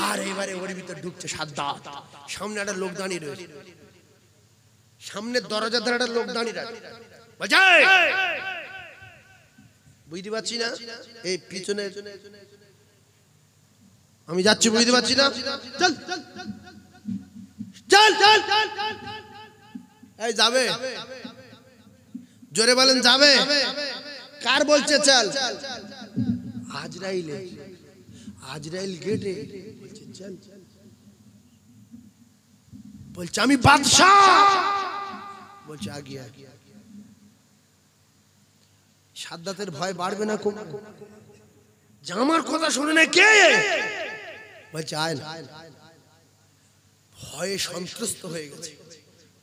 আর এবারে ওর ভিতর ঢুকছে সাদ্দাত। সামনে একটা লোক দাঁড়িয়ে রয়েছে, সামনের দরজার ধারে একটা লোক দাঁড়িয়ে রয়েছে। বুঝতে পারছি না, এই পিছনে আমি যাচ্ছি, বুঝতে পারছি না। চল চল চল চল, এই যাবে? জোরে বলেন যাবে? কার বলছে চল? আজরাইল। আজরাইল গেটে বলছে চল। বলছে আমি বাদশাহ। বলছে আগে আগে। সাদ্দাতের ভয় বাড়বে না? কোন জামার কথা শুনে না কে? বলছে আয় না। ভয়ে সন্ত্রস্ত হয়ে গেছে,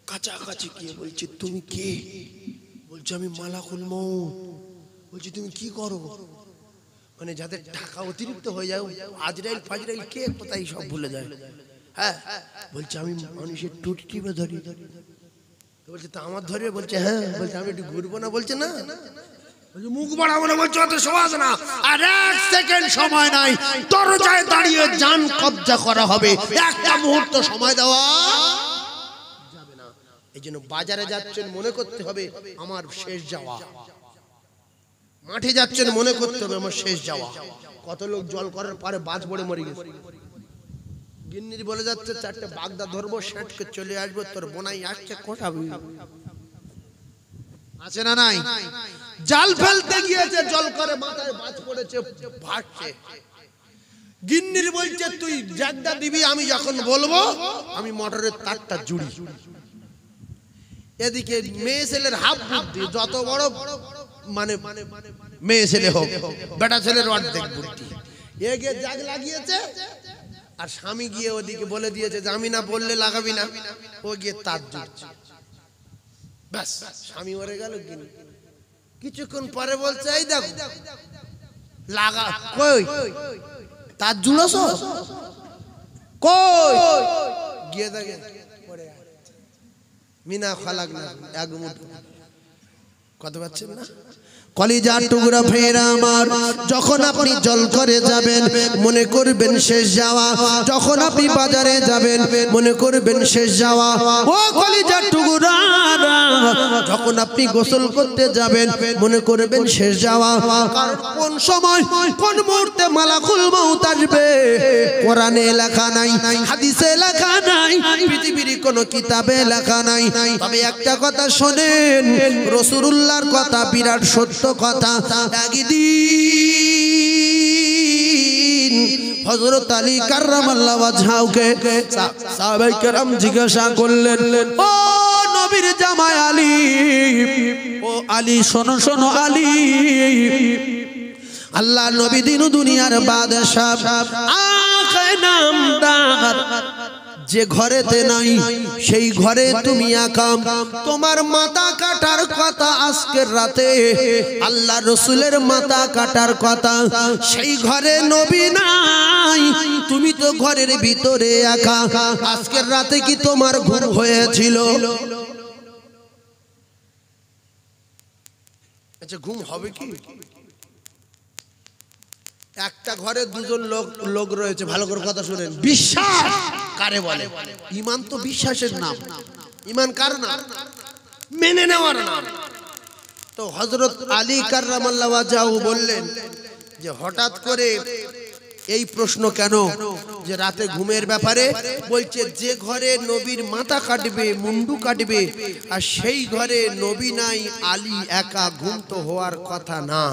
কাছাকাছি গিয়ে বলছে তুমি কে? বলছে আমি মালাকুল মউত। বলছে তুমি কি করো? মানে যাদের টাকা অতিরিক্ত হয়ে যায়, আজরাইল ফাজরাইল কে কোথায় সব ভুলে যায়। হ্যাঁ, বলছে আমি মানুষের টুটি টিপে ধরি। বলছে তা আমার ধরবে? বলছে হ্যাঁ। বলছে আমি একটু ঘুরবো না? বলছে না। মুখ বাড়াবো না? বলছে অত সহজ না, আর 1 সেকেন্ড সময় নাই, দরজায় দাঁড়িয়ে জান কবজা করা হবে। একটা মুহূর্ত সময় দেওয়া যাবে না। এই জন্য বাজারে যাচ্ছেন মনে করতে হবে আমার শেষ যাওয়া, মাঠে যাচ্ছেন মনে করতে হবে আমার শেষ যাওয়া। কত লোক জল করার পরে বাজ পড়ে মরে গেছে। গিন্নির বলে যাচ্ছে 4টে বাগদা ধরবো, সেটকে চলে আসবো, তোর বোনাই আসছে কোটাবি। আছে না নাই? জাল ফেলতে গিয়েছে, জল করে মাথায় বাজ পড়েছে, ভাসছে। গিন্নির বলছে তুই জাগদা দিবি, আমি যখন বলবো আমি মোটরের তারটা জুড়ি। এদিকে মেয়ে ছেলের হাফ বুদ্ধি, যত বড় মানে মেয়ে ছেলে হোক, বেটা ছেলের অর্ধেক বুদ্ধি। এ গিয়ে জাগ লাগিয়েছে, আর স্বামী গিয়ে ওদিকে বলে দিয়েছে যে আমি না বললে লাগাবি না। ও গিয়ে তার জুড়ছে, ব্যাস স্বামী মরে গেল। কিছুক্ষণ পরে বলছে এই দেখো লাগা, কই তার জুড়ছ? কই? গিয়ে দেখে মিনা খালাক না এক মুঠো কথা পাচ্ছেন না? কলিজার টুকরা ভাইরা আমার, যখন আপনি জল করে যাবেন মনে করবেন শেষ যাওয়া, যখন আপনি বাজারে যাবেন মনে করবেন শেষ যাওয়া। ও কলিজার টুকরা, যখন আপনি গোসল করতে যাবেন মনে করবেন শেষ যাওয়া। কারণ কোন সময় কোন মুহূর্তে মালাকুল মউত আসবে কোরআনে লেখা নাই, হাদিসে লেখা নাই, পৃথিবীর কোনো কিতাবে লেখা নাই। তবে একটা কথা শোনেন, রাসূলুল্লাহর কথা বিরাট সত্য কথা। একদিন হযরত আলী কাররামাল্লাহু ওয়াজহাকে সাহাবায়ে কেরাম জিজ্ঞাসা করলেন, ও নবীর জামাই আলী, ও আলী শোনো শোনো আলী, আল্লাহ নবী দিন দুনিয়ার বাদশা আকায়ে নামদার যে ঘরেতে নাই সেই ঘরে তুমি একা, তোমার মাথা কাটার কথা আজকের রাতে, আল্লাহ রসুলের মাথা কাটার কথা, সেই ঘরে নবী নাই, তুমি তো ঘরের ভিতরে একা। আজকের রাতে কি তোমার ঘুম হয়েছিল? আচ্ছা ঘুম হবে কি? একটা ঘরে দুজন লোক রয়েছে, ভালো করে কথা শুনেন। বিশ্বাস কারে বলে? ঈমান তো বিশ্বাসের নাম। ঈমান কার নাম? মেনে নেওয়ার নাম। তো হযরত আলী কাররামাল্লাহু ওয়াজহাহু বললেন যে হঠাৎ করে এই প্রশ্ন কেন যে রাতে ঘুমের ব্যাপারে? বলছে যে ঘরে নবীর মাথা কাটবে, মুন্ডু কাটবে, আর সেই ঘরে নবী নাই, আলী একা, ঘুম তো হওয়ার কথা না।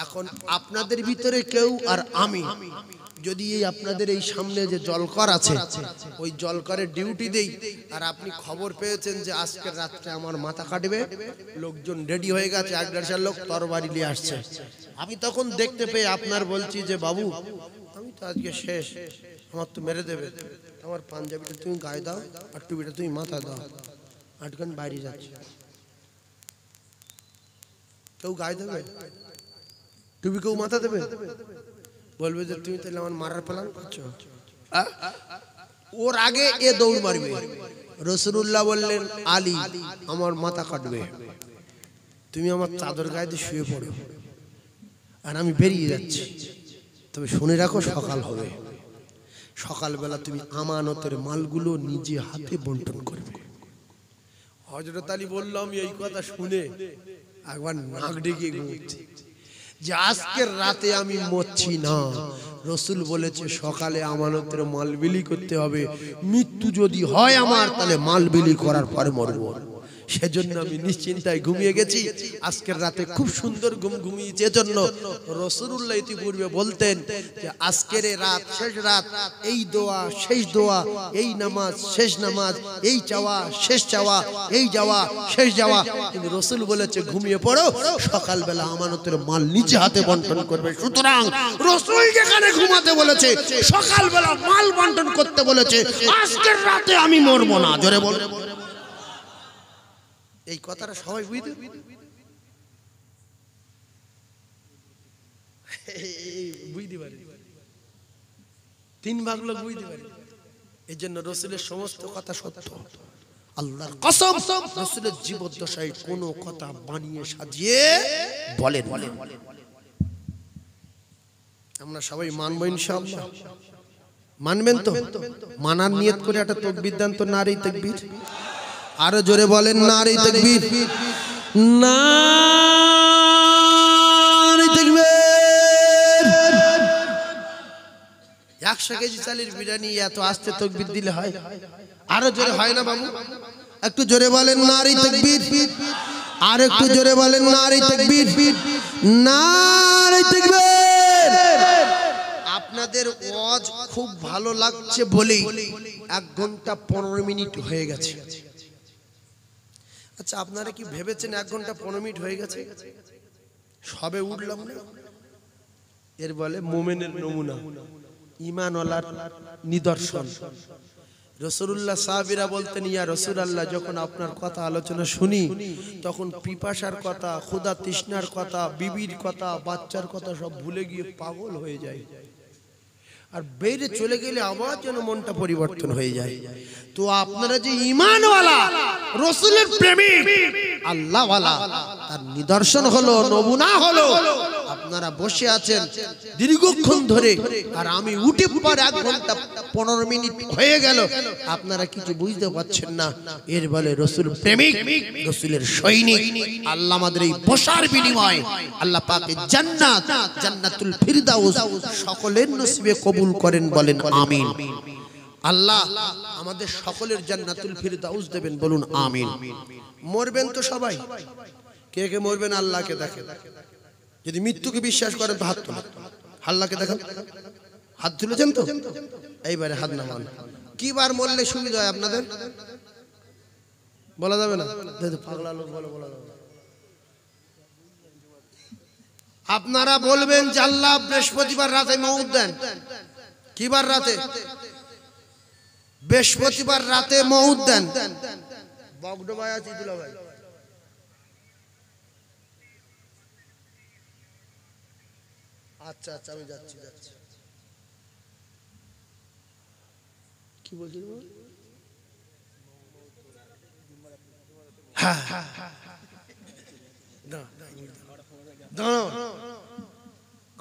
এখন আপনাদের ভিতরে কেউ আর আমি যদি এই আপনাদের এই সামনে যে জলকর আছে ওই জলকরের ডিউটি দেই, আর আপনি খবর পেয়েছেন যে আজকের রাত্রে আমার মাথা কাটবে, লোকজন রেডি হয়ে গেছে, 1-1.5 লোক তরবারি নিয়ে আসছে, আমি তখন দেখতে পেয়ে আপনার বলছি যে বাবু আমি তো আজকে শেষ, আমার তো মেরে দেবে, আমার পাঞ্জাবিটা তুমি গায়ে দাও আর টুপিটা তুমি মাথায় দাও, 8 ঘন্টা বাইরে যাচ্ছে, কেউ গায়ে দেবে? টুপি কেউ মাথা দেবে? বলবে যে তুমি তাহলে আমার মারার প্ল্যান করছো। ওর আগে এ দৌড় মারবে। রাসূলুল্লাহ বললেন আলী আমার মাথা কাটবে, তুমি আমার চাদর গায়ে দিয়ে শুয়ে পড়ো, আর আমি বেরিয়ে যাচ্ছি। তবে শুনে রাখো সকাল হবে, সকালবেলা তুমি আমানতের মালগুলো নিজে হাতে বন্টন করবে। হযরত আলী বললাম এই কথা শুনে একবার নাক ডেকে ঘুমোচ্ছি যে আজকের রাতে আমি মরছি না। রাসূল বলেছে সকালে আমানতের মাল বিলি করতে হবে, মৃত্যু যদি হয় আমার তাহলে মাল বিলি করার পরে মরব। সেজন্য আমি নিশ্চিন্তায় ঘুমিয়ে গেছি। আজকের রাতে খুব সুন্দর ঘুম ঘুমিয়েছি। এজন্য রাসূলুল্লাহ ইতিপূর্বে বলতেন যে আজকের রাত শেষ রাত, এই দোয়া শেষ দোয়া, এই নামাজ শেষ নামাজ, এই চাওয়া শেষ চাওয়া, এই যাওয়া শেষ যাওয়া। কিন্তু রাসূল বলেছে ঘুমিয়ে পড়ো, সকালবেলা আমানতের মাল নিচে হাতে বন্টন করবে। সুতরাং রাসূল যেখানে ঘুমাতে বলেছে, সকালবেলা মাল বন্টন করতে বলেছে, আজকের রাতে আমি মরবো না। জোরে বল। এই কথাটা সবাই বুঝতে পারে, 3 ভাগ লোক বুঝতে পারে। এই জন্য রাসূলের সমস্ত কথা সত্য, আল্লাহর কসম। রাসূলের জীবদ্দশায় কোনো কথা বানিয়ে সাজিয়ে বলেন। আমরা সবাই মানবো ইনশাআল্লাহ? মানবেন তো? মানার নিয়ত করে একটা তাকবীর দেন তো, নারী তাকবীর। আরো জোরে বলেন নারী তাকবীর, নারী তাকবীর। 100 কেজি চালের বিরিয়ানি এত আস্তে তাকবীর দিলে হয়? আরো জোরে হয় না বাবু? একটু জোরে বলেন নারী তাকবীর, আর একটু জোরে বলেন নারী তাকবীর, নারী তাকবীর। আপনাদের ওয়াজ খুব ভালো লাগছে বলেই 1 ঘন্টা 15 মিনিট হয়ে গেছে। আচ্ছা আপনারা কি ভেবেছেন 1 ঘন্টা 15 মিনিট হয়ে গেছে? সবে উঠলাম না, এর বলে মুমিনের নমুনা, ঈমানওয়ালার নিদর্শন। রাসূলুল্লাহ সাহাবীরা বলতেন ইয়া রাসূলুল্লাহ, যখন আপনার কথা আলোচনা শুনি তখন পিপাসার কথা, ক্ষুধা তৃষ্ণার কথা, বিবির কথা, বাচ্চার কথা সব ভুলে গিয়ে পাগল হয়ে যায়, আর বাইরে চলে গেলে আবার যেন মনটা পরিবর্তন হয়ে যায়। তো আপনারা যে ঈমানওয়ালা রাসূলের প্রেমিক আল্লাহওয়ালা তার নিদর্শন হলো, নমুনা হলো আপনারা বসে আছেন দীর্ঘক্ষণ ধরে, আর আমি উঠে পর 1 ঘন্টা 15 মিনিট হয়ে গেল, আপনারা কিছু বুঝতে পারছেন না। এর বলে রাসূল প্রেমিক, রাসূলের সৈনিক। আল্লাহ আমাদের এই বসার বিনিময়ে আল্লাহ পাকের জান্নাত, জান্নাতুল ফিরদাউস সকলের নসিবে কবুল করেন, বলেন আমিন। আল্লাহ আমাদের সকলের জান্নাতুল ফিরদাউস দেবেন, বলুন আমিন। মরবেন তো সবাই, কে কে মরবেন আল্লাহকে দেখেন। যদি মৃত্যুকে বিশ্বাস করেন তো হাত তুলেন, আল্লাহকে দেখেন। হাত তুলেছেন তো? এইবারে হাত নামান। কি বার মরলে সুবিধা হয় আপনাদের বলা যাবে না? পাগলা লোক বলে বলা যাবে। আপনারা বলবেন যে আল্লাহ বৃহস্পতিবার রাতে মউত দেন। কি বার রাতে? বৃহস্পতিবার রাতে মউত দেন। বগডো ভাই আছে, দুলা ভাই। আচ্ছা আচ্ছা, আমি যাচ্ছি। কি বলছেন? হ্যাঁ,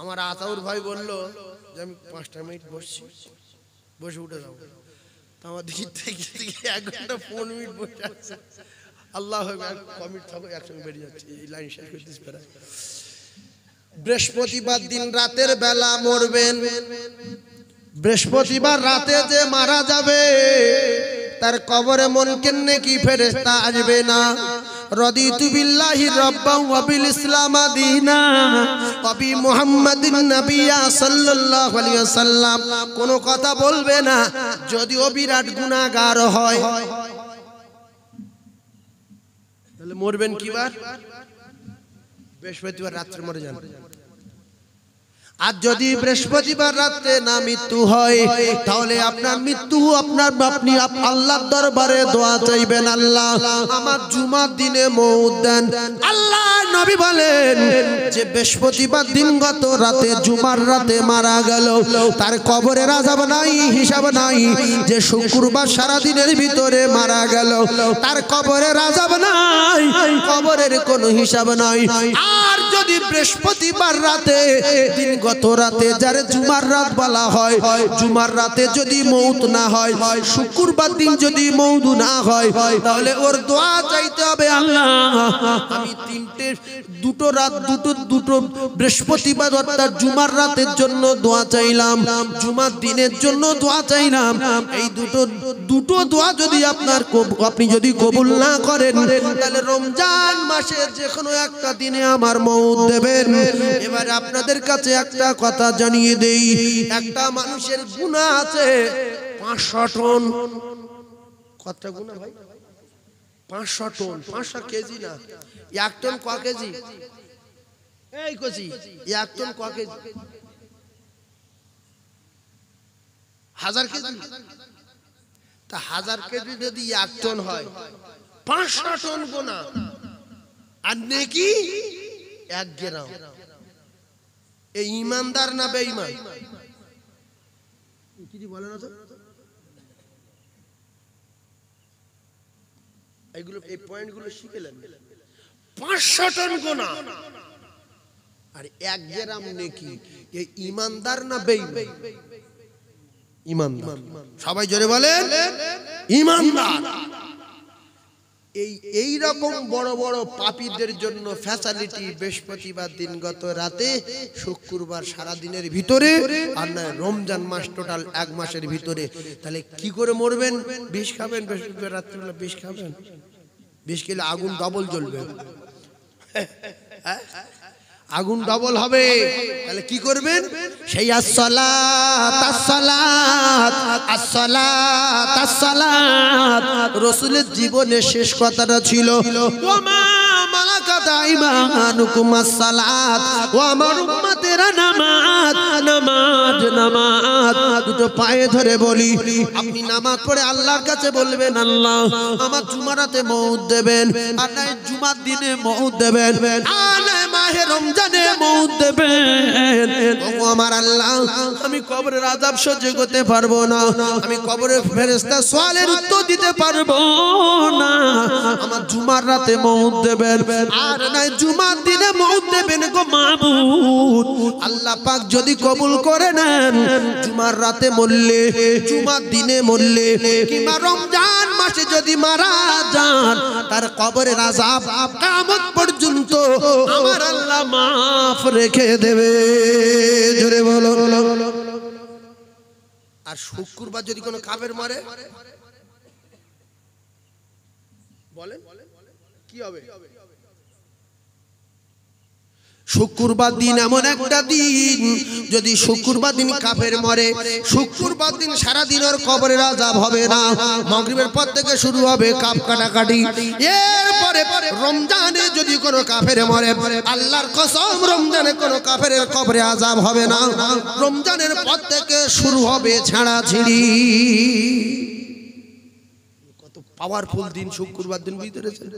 আমার আতাউর ভাই বললো যে আমি 5টা মিনিট বসে উঠে যাবো। আমার দিকে 1 ঘন্টা 15 মিনিট বসে আছে। আল্লাহ কমিট থাকো, একসঙ্গে বেরিয়ে যাচ্ছে। এই লাইন শেষ করতেছি। বৃহস্পতিবার দিন রাতের বেলা মরবেন। বৃহস্পতিবার রাতে যে মারা যাবে তার কবরে মুনকির নেকি ফেরেশতা আসবে না। রাদিতু বিল্লাহি রাব্বান ওয়া বিল ইসলাম দীনা ওয়া বি মুহাম্মাদিন নাবিয়্যা সাল্লাল্লাহু আলাইহি ওয়াসাল্লাম কোনো কথা বলবে না, যদিও বিরাট গুনাহগার হয়। তাহলে মরবেন কিবার? বৃহস্পতিবার রাতে মরে যান। আর যদি বৃহস্পতিবার রাতে না মৃত্যু হয়, তাহলে আপনার মৃত্যু আপনি আল্লাহর দরবারে দোয়া চাইবেন, আল্লাহ আমার জুমার দিনে মউত দেন। আল্লাহ নবী বলেন যে বৃহস্পতিবার দিন গত রাতে জুমার রাতে মারা গেল, তার কবরের আযাব নাই, হিসাব নাই। যে শুক্রবার সারা দিনের ভিতরে মারা গেল, তার কবরের আযাব নাই, কবরের কোনো হিসাব নাই। আর যদি বৃহস্পতিবার রাতে দিন গত রাতে যারে জুমার রাত বলা হয়, জুমার রাতে যদি মউত না হয়, শুক্রবার দিন যদি মউত না হয়, তাহলে ওর দোয়া চাইতে হবে, আল্লাহ আমি দুটো রাত দুটো বৃহস্পতিবার অর্থাৎ জুমার রাতের জন্য দোয়া চাইলাম, জুমার দিনের জন্য দোয়া চাইলাম। এই দুটো দোয়া যদি আপনি যদি কবুল না করেন, তাহলে রমজান মাসের যে কোনো একটা দিনে আমার মউত দেবেন। এবারে আপনাদের কাছে একটা কথা জানিয়ে দেই, একটা মানুষের গুনাহ আছে 500 টন। কতটা গুনাহ ভাই? 500 টন। 500 কেজি না, 1 টন ক কেজি? এই কচি 1 টন ক কেজি? 1000 কেজি। তা 1000 কেজি যদি 1 টন হয়, 500 টন গুনাহ। আর নেকি 1 গ্রাম। এই ইমানদার না বেঈমান? কি বলেন তো? এইগুলো এই পয়েন্টগুলো শিখেলেন। 500 টন গুনাহ আর 1 গ্রাম নেকি, এই ইমানদার না বেঈমান? ইমানদার। সবাই জোরে বলেন ইমানদার। এই রকম বড় বড় পাপীদের জন্য ফ্যাসিলিটি বৃহস্পতিবার দিন গত রাতে, শুক্রবার সারা দিনের ভিতরে, আর না রমজান মাস টোটাল 1 মাসের ভিতরে। তাহলে কি করে মরবেন? বিষ খাবেন, বৃহস্পতিবার রাত্রিবেলা বিষ খাবেন। বিষ খেলে আগুন ডবল জ্বলবে, আগুন ডবল হবে। তাহলে কি করবেন? সেই আসসালাত আসসালাত আসসালাত আসসালাত রাসূলের জীবনের শেষ কথাটা ছিল ওমা মালাকাত আইমানুকুম আসসালাত, ও আমার উম্মতেরা নামাজ নামাজ নামাজ। দুটো পায়ে ধরে বলি, আপনি নামাজ পড়ে আল্লাহর কাছে বলবেন, আল্লাহ আমার জুমার রাতে মউত দেবেন, আর না জুমার দিনে মউত দেবেন, আর না মাহে রমজানে মউত দেবেন, ওগো আমার আল্লাহ আমি কবরের আযাব সহ্য করতে পারবো না, আমি কবরের ফেরেশতা সওয়ালের উত্তর দিতে পারবো না, আমার জুমার রাতে মউত দেবেন, আর নাই জুমার দিনে মউত দেবেন গো মাবুদ। আল্লাহ পাক যদি কবুল করে নেন, জুমার রাতে মরলে, জুমার দিনে মরলে, কিংবা রমজান মাসে যদি মারা যান, তার কবরের আযাব কিয়ামত পর্যন্ত আমার আল্লাহ মাফ রেখে দেবে। জোরে বলো। আর শুক্রবার যদি কোনো কাফের মরে বলেন কি হবে? শুক্রবার দিন এমন একটা দিন, যদি শুক্রবার দিন কাফের মরে, শুক্রবার দিন সারা দিন ওর কবরের আযাব হবে না। মাগরিবের পর থেকে শুরু হবে কাপ কাটাকাটি। এরপরে রমজানে যদি কোনো কাফের মরে, আল্লাহর কসম রমজানে কোনো কাফেরের কবরে আযাব হবে না। রমজানের পর থেকে শুরু হবে ছাড়াছিড়ি। কত পাওয়ারফুল দিন শুক্রবার দিন, বুঝতে পেরেছেন?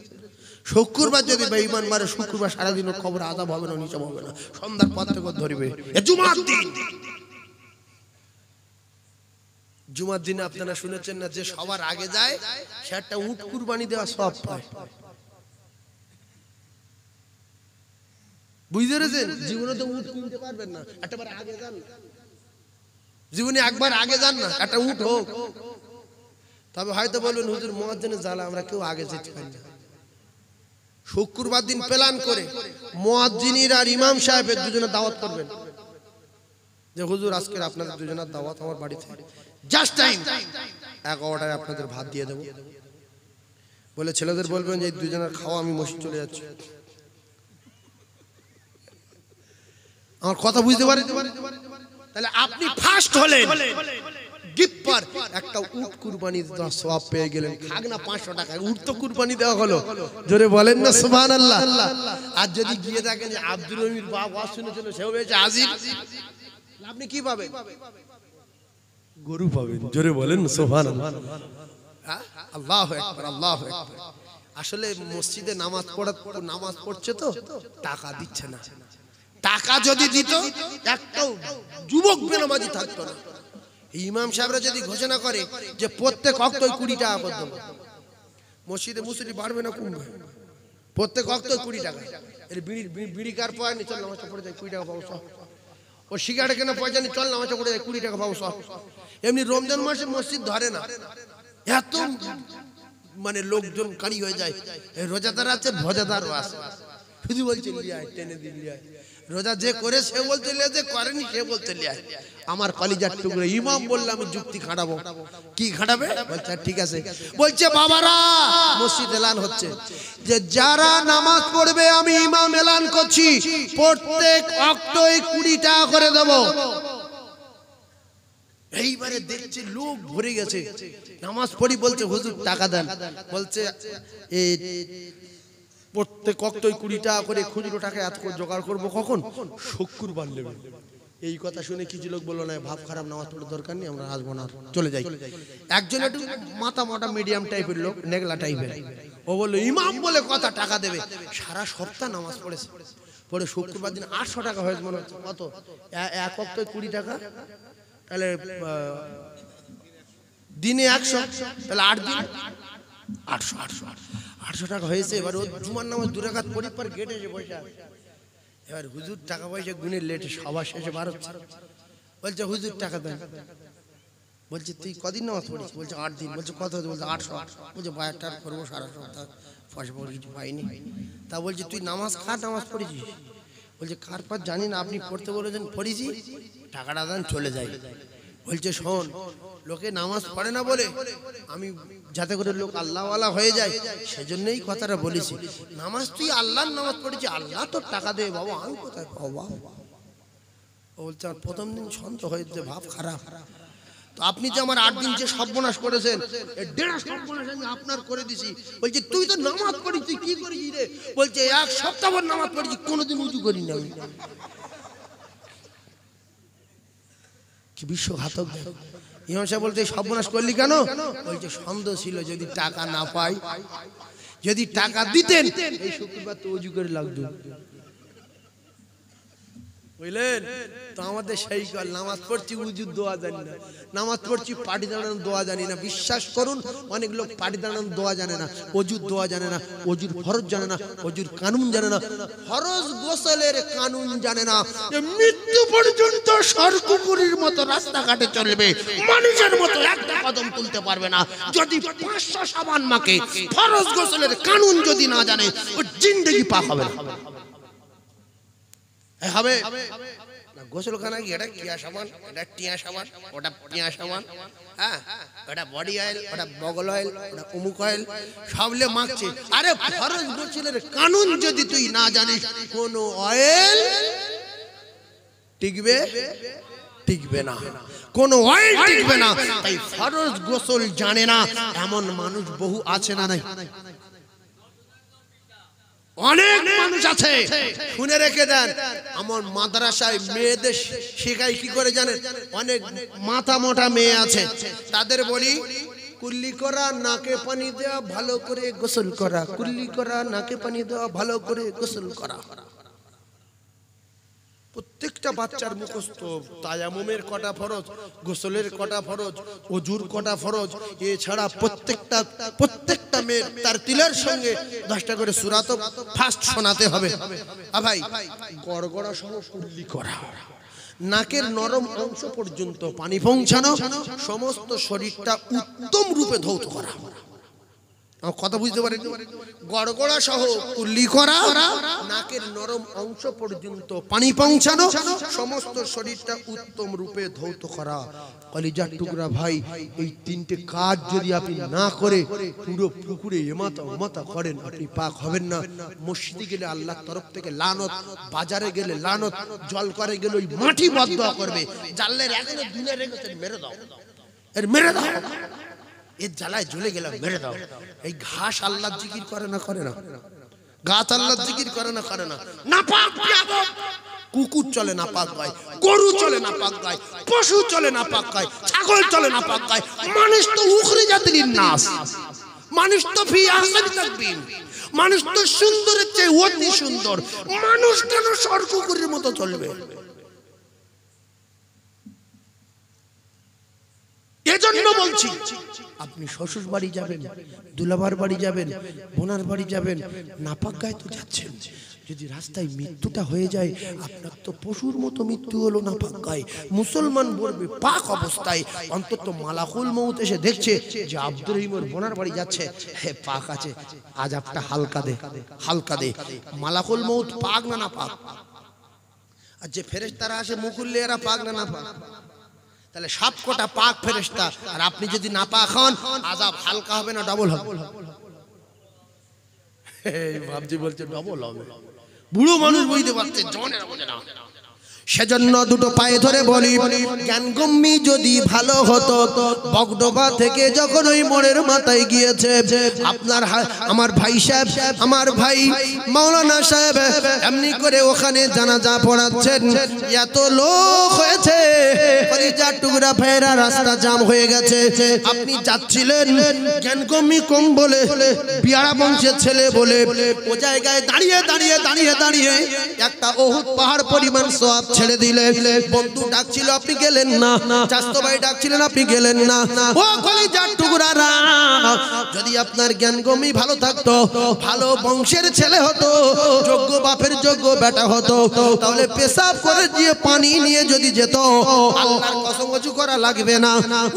শুক্রবার যদি বেঈমান মারে, শুক্রবার সারাদিন খবর আযাব হবে না, নিচে হবে না, সন্ধ্যার পর থেকে ধরবে। জুমার দিন, জুমার দিনে আপনারা শুনেছেন না যে সবার আগে যায় সে একটা উট কুরবানি দেওয়া সওয়াব পায়, বুঝতে পেরেছেন? জীবনে তো উট কিনতে পারবেন না, একবার আগে যান, জীবনে একবার আগে যান না, একটা উট হোক। তবে হয়তো বলবেন হুজুর মুয়াজ্জিনের জ্বালা আমরা কেউ আগে যেতে পারি না। শুক্রবার দিন প্ল্যান করে মুয়াজ্জিনের আর ইমাম সাহেবের দুজনের দাওয়াত করবেন যে হুজুর আজকের আপনাদের দুজনের দাওয়াত আমার বাড়িতে, জাস্ট টাইম 11টায় আপনাদের ভাত দিয়ে দেব বলে ছেলেদের বলবেন যে এই দুজনের খাওয়া, আমি মসজিদ চলে যাচ্ছি। আমার কথা বুঝতে পারেন? তাহলে আপনি ফার্স্ট হলেন, গিফট একটা উট কুরবানি দেওয়ার সওয়াব পেয়ে গেলেন। খাগনা 500 টাকা উট তো কুরবানি দেওয়া হলো, জোরে বলেন না সুবহানাল্লাহ। আর যদি গিয়ে দেখেন যে আব্দুর রহিমের বাপ ওয়াজ শুনেছিল, সেও হয়েছে হাজির, আপনি কি পাবেন? গরু পাবেন। জোরে বলেন সুবহানাল্লাহ। আল্লাহু আকবার, আল্লাহু আকবার। আসলে মসজিদে নামাজ পড়ছে তো টাকা দিচ্ছে না। টাকা যদি দিত একটাও যুবক বেনামাজি থাকতো না। ইমাম সাহেবরা যদি ঘোষণা করে যে প্রত্যেক ওয়াক্তই 20 টাকা করে দেব, মসজিদে মুসল্লি বাড়বে না কমবে? প্রত্যেক ওয়াক্তই 20 টাকা। এর বিড়ি কার পয়সা নি, চল নামাজটা পড়ে যাই 20 টাকা পাবো সব। ও সিগারেট কেনা পয়সা নি, চল নামাজটা পড়ে যাই 20 টাকা পাবো সব। এমনি রমজান মাসে মসজিদ ধরে না, এত মানে লোকজন কারি হয়ে যায়। রোজাদার আছে, ভোজাদারও আছে, শুধু বলছে লিয়ায় টেনে দিন লিয়ায়। রোজা যে করে সে বলতে লিয়া, যে করেনি সে বলতে লিয়ায়। আমার কলিজার টুকরো ইমাম বললে আমি যুক্তি খাটাবো। কি খাটাবে? বলছে ঠিক আছে। বলছে বাবারা মসজিদ এলান হচ্ছে যে যারা নামাজ পড়বে, আমি ইমাম এলান করছি, প্রত্যেক ওয়াক্তই 20 টাকা করে দেব। এইবারে দেখছে লোক ভরে গেছে, নামাজ পড়ি বলছে হুজুর টাকা দেন। বলছে এই প্রত্যেক ওয়াক্তই 20 টাকা করে, খুচরো টাকা এত করে জোগাড় করবো কখন? শুক্রবার নেবে। এই কথা শুনে কিছু লোক বললো না ভাব খারাপ, নামাজ পড়ার দরকার নেই, আমরা আসবো না, চলে যাই। একজন একটু মাথা মোটা মিডিয়াম টাইপের লোক, নেগলা টাইপের, ও বললো ইমাম বলে কথা, টাকা দেবে। সারা সপ্তাহ নামাজ পড়েছে, পরে শুক্রবার দিন 800 টাকা হয়েছে মনে হচ্ছে। কত? এক ওয়াক্তই 20 টাকা, তাহলে দিনে 100, তাহলে 8 দিন 800 টাকা হয়েছে। এবার ও জুমার নামাজ 2 রাকাত পড়ি পর গেটে এসে বসে আছে। এবার হুজুর টাকা পয়সা গুনে লেটে সবার শেষে বার হচ্ছে, বলছে হুজুর টাকা দেন। বলছে তুই কদিন নামাজ পড়িস? বলছে 8 দিন। বলছে কত? বলছে 800। বলছে ভাই টাকা করবো সারা সপ্তাহ, পয়সা পড়ে কিছু পাইনি। তা বলছে তুই নামাজ নামাজ পড়েছিস? বলছে কার পর জানি না, আপনি পড়তে বলেছেন পড়েছি, টাকাটা দেন চলে যাই। বলছে শোন, লোকে নামাজ পড়ে না বলে আমি যাতে করে লোক আল্লাহওয়ালা হয়ে যায় সেজন্যই কথাটা বলেছি। নামাজ তুই আল্লাহর নামাজ পড়েছি, আল্লাহ তোর টাকা দেবে বাবা, আমি কোথায় পাবো বাবা? ও বলছে আর প্রথম দিন সন্ত হয়েছে, ভাব খারাপ। তো আপনি যে আমার 8 দিন যে সর্বনাশ করেছেন, 1.5 সর্বনাশ আমি আপনার করে দিছি। বলছে তুই তো নামাজ পড়িস, তুই কি করিস রে? বলছে 1 সপ্তাহ ভর নামাজ পড়েছি, কোনোদিন উজু করি না। কি বিশ্বঘাতক! ইমাম সাহেব বলতে সর্বনাশ করলি কেন? বলছে সন্দেহ ছিল যদি টাকা না পাই, যদি টাকা দিতেন এই শুক্রবার তো উজু করে লাগতো। বুঝলেন? তো আমাদের সেই কাল নামাজ পড়ছি উজুর দোয়া জানি না, নামাজ পড়ছি পাটি দাঁড়ানোর দোয়া জানি না। বিশ্বাস করুন, অনেক লোক পাটি দাঁড়ানোর দোয়া জানে না, অজুর দোয়া জানে না, অজুর ফরজ জানে না, অজুর কানুন জানে না, ফরজ গোসলের কানুন জানে না। মৃত্যু পর্যন্ত সরকুকুরির মতো রাস্তাঘাটে চলবে, মানুষের মতো একটা কদম তুলতে পারবে না যদি 500 সাবান মাকে ফরজ গোসলের কানুন যদি না জানে, ও জিন্দেগি পাক হবে না। হবে না গোসলখানা কি এটা কিয়া সাবান, এটা টিয়া সাবান, ওটা পিয়া সাবান, হ্যাঁ ওটা বডি অয়েল, ওটা বগল অয়েল, ওটা অমুক অয়েল, সবলে মাখছে। আরে ফরজ গোসলের কানুন যদি তুই না জানিস, কোন অয়েল টিকবে টিকবে না, কোন অয়েল টিকবে না। তাই ফরজ গোসল জানে না এমন মানুষ বহু আছে না নাই? অনেক মানুষ আছে। শুনে রেখে দেন, আমার মাদ্রাসায় মেয়েদের শেখাই কি করে জানেন? অনেক মাথা মোটা মেয়ে আছে, তাদের বলি কুল্লি করা, নাকে পানি দেওয়া, ভালো করে গোসল করা, কুল্লি করা, নাকে পানি দেওয়া, ভালো করে গোসল করা। প্রত্যেকটা বাচ্চার মুখস্থ তায়াম্মুমের কটা ফরজ, গোসলের কটা ফরজ, ওজুর কটা ফরজ, এছাড়া প্রত্যেকটা মেয়ের তার তিলের সঙ্গে 10টা করে সূরা তো ফার্স্ট শোনাতে হবে। ভাই গড়গড়া সহ কুল্লি করা, নাকের নরম অংশ পর্যন্ত পানি পৌঁছানো, সমস্ত শরীরটা উত্তম রূপে ধৌত করা। কথা বুঝতে পারেন? গড়গড়া সহ কুল্লি করা, নাকের নরম অংশ পর্যন্ত পানি পৌঁছানো, সমস্ত শরীরটা উত্তম রূপে ধৌত করা। কলিজার টুকরা ভাই, এই 3টে কাজ যদি আপনি না করে পুরো পুকুরে এমাতা ওমাতা করেন, আপনি পাক হবেন না। মসজিদে গেলে আল্লাহর তরফ থেকে লানত, বাজারে গেলে লানত, জল করে গেলে ওই মাটি বদদোয়া করবে। জানলের এখনো দিনে রেখেছেন, মেরে দাও, এর মেরে দাও, এর জ্বালায় জ্বলে গেলাম, মেরে দাও। এই ঘাস আল্লাহর জিকির করে না, করে না? গাছ আল্লাহর জিকির করে না, করে না? নাপাক বিয়াদব কুকুর চলে না পাক গায়, গরু চলে না পাক গায়, পশু চলে না পাক গায়, ছাগল চলে না পাক গায়। মানুষ তো উখরি জাতির নাস, মানুষ তো ফি আহসান তাকবীর, মানুষ তো সুন্দরের চেয়ে অতি সুন্দর। মানুষ কেন সরকুকুরের মতো চলবে? এজন্য বলছি, আপনি শ্বশুর বাড়ি যাবেন, দুলাভার বাড়ি যাবেন, বোনার বাড়ি যাবেন, নাপাক গায়ে তো যাচ্ছেন। যদি রাস্তায় মৃত্যুটা হয়ে যায়, আপনার তো পশুর মতো মৃত্যু হলো নাপাক গায়ে। মুসলমান বলবে পাক অবস্থায়, অন্তত মালাকুল মউত এসে দেখছে যে আব্দুর রহিমের বোনার বাড়ি যাচ্ছে, হে পাক আছে, আজাবটা হালকা দে, হালকা দে। মালাকুল মউত পাক না নাপাক? আর যে ফেরেশতারা আসে মুকুল্লে, এরা পাক না নাপাক? তাহলে সব কটা পাক ফেরেশতা, আর আপনি যদি না পাক হন, আযাব হালকা হবে না ডবল হবে? ভাবজি বলছে ডবল হবে। বুড়ো মানুষ বুঝতে পারছে, জওয়ানেরা বোঝে না। সেজন্য দুটো পায়ে ধরে বলি, জ্ঞানগম্যি যদি ভালো হতো, বগডোবা থেকে যখন ওই মোড়ের মাথায় গিয়েছে, আপনার আমার ভাই সাহেব, আমার ভাই মাওলানা সাহেব এমনি করে ওখানে জানাজা পড়াচ্ছেন, এত লোক হয়েছে, কলিজার টুকরা ভাইরা রাস্তা জাম হয়ে গেছে। আপনি যাচ্ছিলেন, জ্ঞানগম্যি কম বলে, বিয়ারা বংশের ছেলে বলে, ও জায়গায় দাঁড়িয়ে দাঁড়িয়ে দাঁড়িয়ে দাঁড়িয়ে একটা উহুদ পাহাড় পরিমাণ সওয়াব ছেড়ে দিলে। বন্ধু ডাকছিল, আপনি গেলেন না। চাচতো ভাই ডাকছিলেন, আপনি গেলেন না। ও কলিজার টুকরারা, যদি আপনার জ্ঞানগম্যি ভালো থাকতো, ভালো বংশের ছেলে হতো, যোগ্য বাপের যোগ্য বেটা হতো, তাহলে পেশাব করে দিয়ে পানি নিয়ে যদি যেত, আল্লাহর কসম ওযু করা লাগবে না,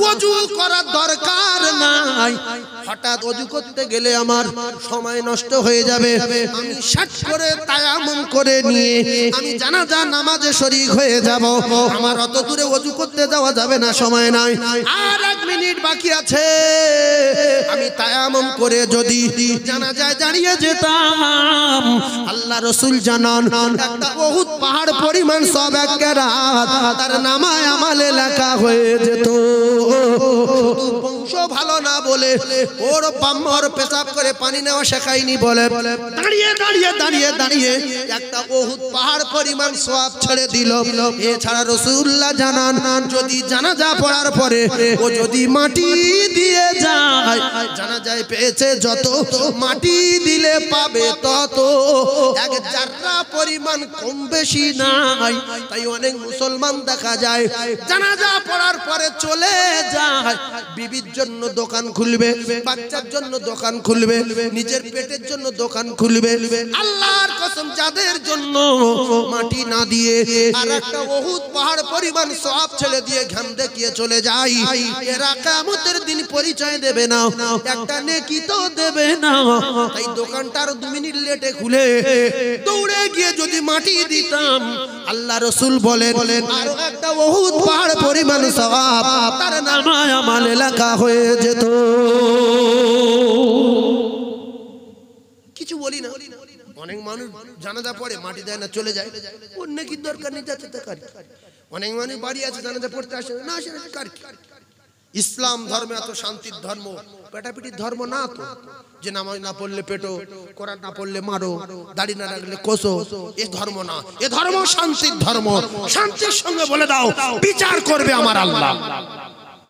ওযু করার দরকার নাই। হঠাৎ ওযু করতে গেলে আমার সময় নষ্ট হয়ে যাবে, আমি শাট করে তায়াম্মুম করে নিয়ে আমি জানাজা নামাজে শরীক হয়ে যাব। আমার অত দূরে ওযু করতে যাওয়া যাবে না, সময় নাই। আর 1 মিনিট বাকি আছে, আমি তায়াম্মুম করে যদি জানাজায় দাঁড়িয়ে যেতাম, আল্লাহ রাসূল জানান একটা উহুদ পাহাড় পরিমাণ সওয়াব এক রাত তার নামায় আমালে লেখা হয়ে যেত। বংশ ভালো না বলে ওর বাম্মার পেশাব করে পানি নেওয়া শেখায়নি বলে দাঁড়িয়ে দাঁড়িয়ে দাঁড়িয়ে দাঁড়িয়ে একটা উহুদ পাহাড় পরিমাণ সওয়াব ছেড়ে দিল। এছাড়া রাসূলুল্লাহ জানান, যদি জানাজা পড়ার পরে ও যদি মাটি দিয়ে যায়, জানাজায় পেয়েছে যত, মাটি দিলে পাবে তত, এক জাররা পরিমাণ কম বেশি নাই। তাই অনেক মুসলমান দেখা যায় জানাজা পড়ার পরে চলে যায়, বিবির জন্য দোকান খুলবে, বাচ্চার জন্য দোকান খুলবে, নিজের পেটের জন্য দোকান খুলবে। আল্লাহর কসম, যাদের জন্য মাটি না দিয়ে আর একটা উহুদ পাহাড় পরিমাণ সওয়াব ছেড়ে দিয়ে ঘাম দেখিয়ে চলে যায়, এরা কিয়ামতের দিন পরিচয় দেবে না, একটা নেকি তো দেবে না। তাই দোকানটার 2 মিনিট লেটে খুলে দৌড়ে গিয়ে যদি মাটি দিতাম, আল্লাহ রাসূল বলেন আরো একটা উহুদ পাহাড় পরিমাণ সওয়াব তার নামে আমল লেখা হয়ে যেত। কিছু বলি না, অনেক মানুষ জানাজা পড়ে মাটি দেয় না, চলে যায়, ওর নেকির দরকার নেই, যাচ্ছে তার। অনেক মানুষ বাড়ি আছে জানাজা পড়তে আসে না, আসে না, কার কি? ইসলাম ধর্ম এত শান্তির ধর্ম, পেটাপিটির ধর্ম না তো, যে নামাজ না পড়লে পেটো, কোরআন না পড়লে মারো, দাড়ি না রাখলে কোসো, এ ধর্ম না। এ ধর্ম শান্তির ধর্ম। শান্তির সঙ্গে বলে দাও, বিচার করবে আমার আল্লাহ।